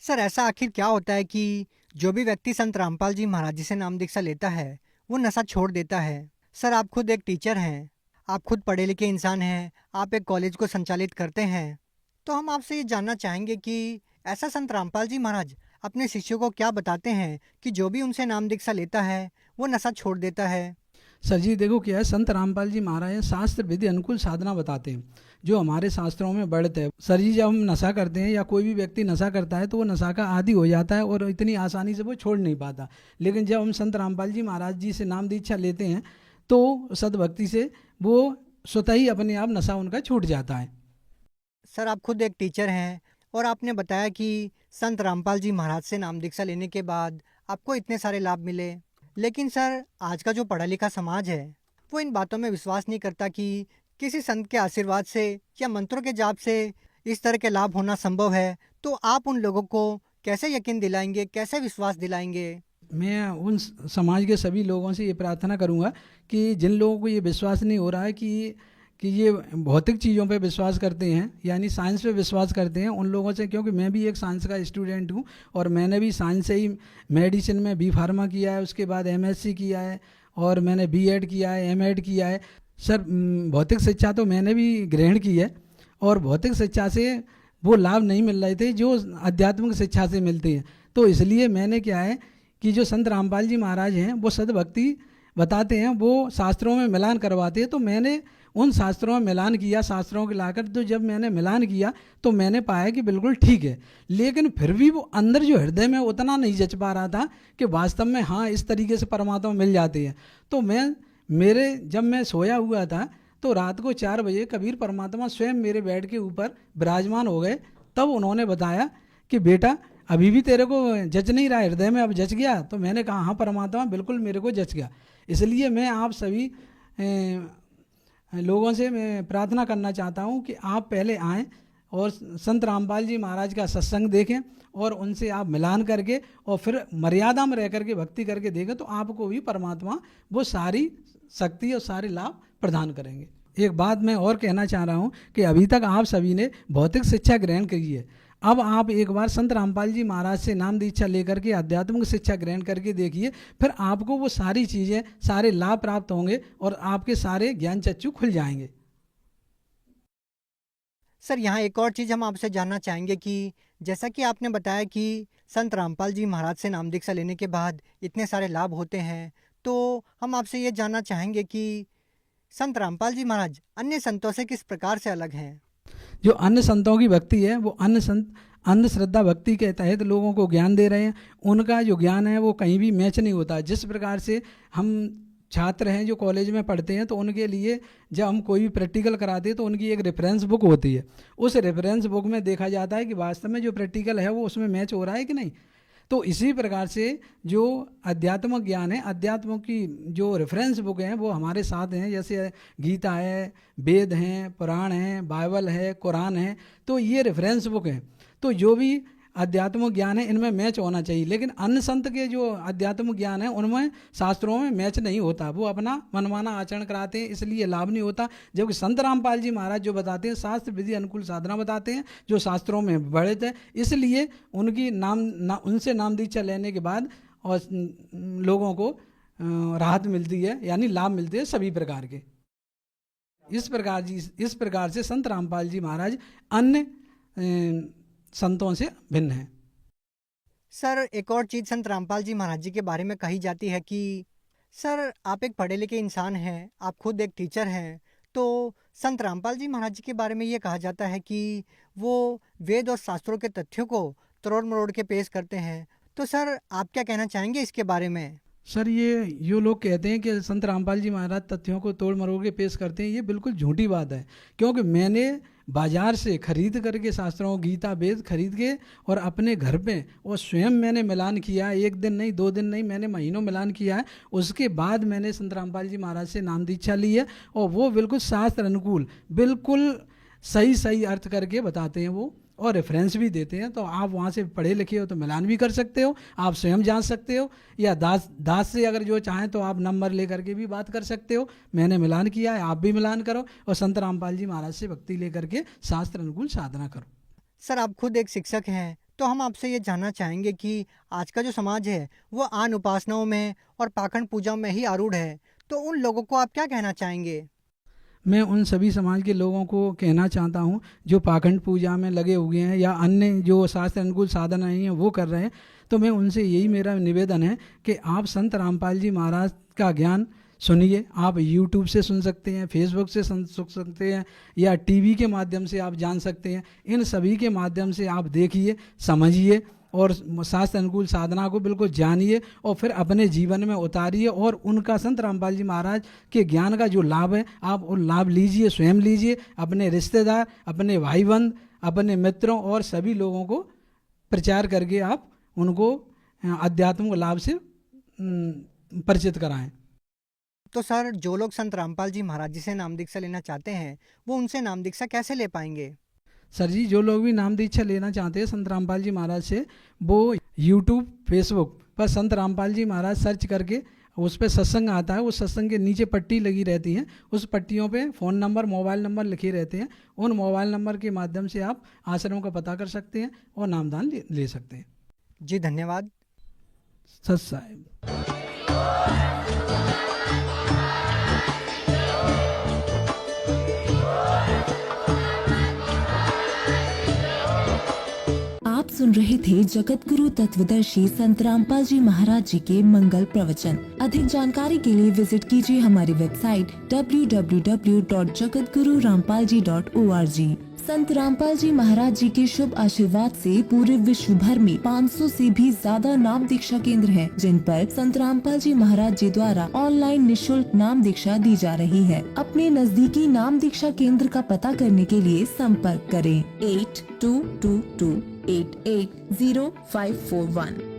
सर ऐसा आखिर क्या होता है कि जो भी व्यक्ति संत रामपाल जी महाराज जी से नाम दीक्षा लेता है वो नशा छोड़ देता है? सर आप खुद एक टीचर हैं, आप खुद पढ़े लिखे इंसान हैं, आप एक कॉलेज को संचालित करते हैं, तो हम आपसे ये जानना चाहेंगे कि ऐसा संत रामपाल जी महाराज अपने शिष्यों को क्या बताते हैं कि जो भी उनसे नाम दीक्षा लेता है वो नशा छोड़ देता है? सर जी देखो क्या है, संत रामपाल जी महाराज शास्त्र विधि अनुकूल साधना बताते हैं जो हमारे शास्त्रों में बढ़त है। सर जी जब हम नशा करते हैं या कोई भी व्यक्ति नशा करता है तो वो नशा का आदी हो जाता है और इतनी आसानी से वो छोड़ नहीं पाता। लेकिन जब हम संत रामपाल जी महाराज जी से नाम दीक्षा लेते हैं तो सद्भक्ति से वो स्वतः ही अपने आप नशा उनका छूट जाता है। सर आप खुद एक टीचर हैं और आपने बताया कि संत रामपाल जी महाराज से नाम दीक्षा लेने के बाद आपको इतने सारे लाभ मिले, लेकिन सर आज का जो पढ़ा लिखा समाज है वो इन बातों में विश्वास नहीं करता कि किसी संत के आशीर्वाद से या मंत्रों के जाप से इस तरह के लाभ होना संभव है। तो आप उन लोगों को कैसे यकीन दिलाएंगे, कैसे विश्वास दिलाएंगे? मैं उन समाज के सभी लोगों से ये प्रार्थना करूंगा कि जिन लोगों को ये विश्वास नहीं हो रहा है कि ये भौतिक चीज़ों पे विश्वास करते हैं यानी साइंस पे विश्वास करते हैं, उन लोगों से, क्योंकि मैं भी एक साइंस का स्टूडेंट हूँ और मैंने भी साइंस से ही मेडिसिन में बी फार्मा किया है, उसके बाद MSc किया है और मैंने B.Ed किया है, M.Ed किया है। सर भौतिक शिक्षा तो मैंने भी ग्रहण की है और भौतिक शिक्षा से वो लाभ नहीं मिल रहे थे जो आध्यात्मिक शिक्षा से मिलते हैं। तो इसलिए मैंने क्या है कि जो संत रामपाल जी महाराज हैं वो सद्भक्ति बताते हैं वो शास्त्रों में मिलान करवाते हैं। तो मैंने उन शास्त्रों में मिलान किया, शास्त्रों के लाकर, तो जब मैंने मिलान किया तो मैंने पाया कि बिल्कुल ठीक है, लेकिन फिर भी वो अंदर जो हृदय में उतना नहीं जच पा रहा था कि वास्तव में हाँ इस तरीके से परमात्मा मिल जाते हैं। तो जब मैं सोया हुआ था तो रात को 4 बजे कबीर परमात्मा स्वयं मेरे बेड के ऊपर विराजमान हो गए। तब उन्होंने बताया कि बेटा अभी भी तेरे को जच नहीं रहा हृदय में, अब जच गया? तो मैंने कहा हाँ परमात्मा बिल्कुल मेरे को जच गया। इसलिए मैं आप सभी लोगों से मैं प्रार्थना करना चाहता हूँ कि आप पहले आएँ और संत रामपाल जी महाराज का सत्संग देखें और उनसे आप मिलान करके और फिर मर्यादा में रह करके भक्ति करके देखें, तो आपको भी परमात्मा वो सारी शक्ति और सारे लाभ प्रदान करेंगे। एक बात मैं और कहना चाह रहा हूँ कि अभी तक आप सभी ने भौतिक शिक्षा ग्रहण की है, अब आप एक बार संत रामपाल जी महाराज से नाम दीक्षा लेकर के आध्यात्मिक शिक्षा ग्रहण करके देखिए, फिर आपको वो सारी चीज़ें, सारे लाभ प्राप्त होंगे और आपके सारे ज्ञान चक्षु खुल जाएंगे। सर यहाँ एक और चीज़ हम आपसे जानना चाहेंगे कि जैसा कि आपने बताया कि संत रामपाल जी महाराज से नाम दीक्षा लेने के बाद इतने सारे लाभ होते हैं, तो हम आपसे ये जानना चाहेंगे कि संत रामपाल जी महाराज अन्य संतों से किस प्रकार से अलग हैं? जो अन्य संतों की भक्ति है वो अन्य संत अंधश्रद्धा भक्ति के तहत लोगों को ज्ञान दे रहे हैं। उनका जो ज्ञान है वो कहीं भी मैच नहीं होता। जिस प्रकार से हम छात्र हैं जो कॉलेज में पढ़ते हैं तो उनके लिए जब हम कोई भी प्रैक्टिकल कराते हैं तो उनकी एक रेफरेंस बुक होती है। उस रेफरेंस बुक में देखा जाता है कि वास्तव में जो प्रैक्टिकल है वो उसमें मैच हो रहा है कि नहीं। तो इसी प्रकार से जो अध्यात्म ज्ञान है, अध्यात्म की जो रेफरेंस बुक हैं वो हमारे साथ हैं, जैसे गीता है, वेद हैं, पुराण हैं, बाइबल है, कुरान है, तो ये रेफरेंस बुक हैं। तो जो भी अध्यात्म ज्ञान है इनमें मैच होना चाहिए, लेकिन अन्य संत के जो अध्यात्म ज्ञान है उनमें शास्त्रों में मैच नहीं होता, वो अपना मनमाना आचरण कराते हैं, इसलिए लाभ नहीं होता। जबकि संत रामपाल जी महाराज जो बताते हैं शास्त्र विधि अनुकूल साधना बताते हैं जो शास्त्रों में बढ़ित है, इसलिए उनकी उनसे नाम दीक्षा लेने के बाद और लोगों को राहत मिलती है, यानी लाभ मिलते हैं सभी प्रकार के। इस प्रकार से संत रामपाल जी महाराज अन्य संतों से भिन्न है। सर एक और चीज़ संत रामपाल जी महाराज जी के बारे में कही जाती है कि सर आप एक पढ़े लिखे इंसान हैं, आप खुद एक टीचर हैं, तो संत रामपाल जी महाराज जी के बारे में ये कहा जाता है कि वो वेद और शास्त्रों के तथ्यों को तरोड़ मरोड़ के पेश करते हैं। तो सर आप क्या कहना चाहेंगे इसके बारे में? सर ये लोग कहते हैं कि संत रामपाल जी महाराज तथ्यों को तोड़ मरोड़ के पेश करते हैं, ये बिल्कुल झूठी बात है। क्योंकि मैंने बाजार से खरीद करके शास्त्रों गीता वेद खरीद के और अपने घर पे और स्वयं मैंने मिलान किया, 1 दिन नहीं 2 दिन नहीं, मैंने महीनों मिलान किया है। उसके बाद मैंने संत रामपाल जी महाराज से नाम दीक्षा ली है और वो बिल्कुल शास्त्र अनुकूल, बिल्कुल सही अर्थ करके बताते हैं वो, और रेफरेंस भी देते हैं। तो आप वहाँ से पढ़े लिखे हो तो मिलान भी कर सकते हो, आप स्वयं जान सकते हो, या दास से अगर जो चाहें तो आप नंबर लेकर के भी बात कर सकते हो। मैंने मिलान किया है, आप भी मिलान करो और संत रामपाल जी महाराज से भक्ति लेकर के शास्त्र अनुकूल साधना करो। सर आप खुद एक शिक्षक हैं, तो हम आपसे ये जानना चाहेंगे कि आज का जो समाज है वो आन उपासनाओं में और पाखंड पूजा में ही आरूढ़ है, तो उन लोगों को आप क्या कहना चाहेंगे? मैं उन सभी समाज के लोगों को कहना चाहता हूं जो पाखंड पूजा में लगे हुए हैं या अन्य जो शास्त्र अनुकूल साधना नहीं है वो कर रहे हैं, तो मैं उनसे यही मेरा निवेदन है कि आप संत रामपाल जी महाराज का ज्ञान सुनिए। आप YouTube से सुन सकते हैं, फेसबुक से सुन सकते हैं, या टीवी के माध्यम से आप जान सकते हैं। इन सभी के माध्यम से आप देखिए, समझिए और शास्त्र अनुकूल साधना को बिल्कुल जानिए और फिर अपने जीवन में उतारिए, और उनका संत रामपाल जी महाराज के ज्ञान का जो लाभ है आप वो लाभ लीजिए, स्वयं लीजिए, अपने रिश्तेदार, अपने भाई बंध, अपने मित्रों और सभी लोगों को प्रचार करके आप उनको आध्यात्मिक लाभ से परिचित कराएं। तो सर जो लोग संत रामपाल जी महाराज जी से नाम दीक्षा लेना चाहते हैं वो उनसे नाम दीक्षा कैसे ले पाएंगे? सर जी जो लोग भी नाम दीक्षा लेना चाहते हैं संत रामपाल जी महाराज से, वो YouTube फेसबुक पर संत रामपाल जी महाराज सर्च करके उस पर सत्संग आता है, उस सत्संग के नीचे पट्टी लगी रहती है, उस पट्टियों पे फ़ोन नंबर मोबाइल नंबर लिखे रहते हैं। उन मोबाइल नंबर के माध्यम से आप आश्रम का पता कर सकते हैं और नामदान ले सकते हैं। जी धन्यवाद। सत साहिब। आप सुन रहे थे जगत गुरु तत्वदर्शी संत रामपाल जी महाराज जी के मंगल प्रवचन। अधिक जानकारी के लिए विजिट कीजिए हमारी वेबसाइट www.jagatgururampalji.org। संत रामपाल जी महाराज जी के शुभ आशीर्वाद से पूरे विश्व भर में 500 से भी ज्यादा नाम दीक्षा केंद्र हैं, जिन पर संत रामपाल जी महाराज जी द्वारा ऑनलाइन निशुल्क नाम दीक्षा दी जा रही है। अपने नजदीकी नाम दीक्षा केंद्र का पता करने के लिए संपर्क करें 8222880541।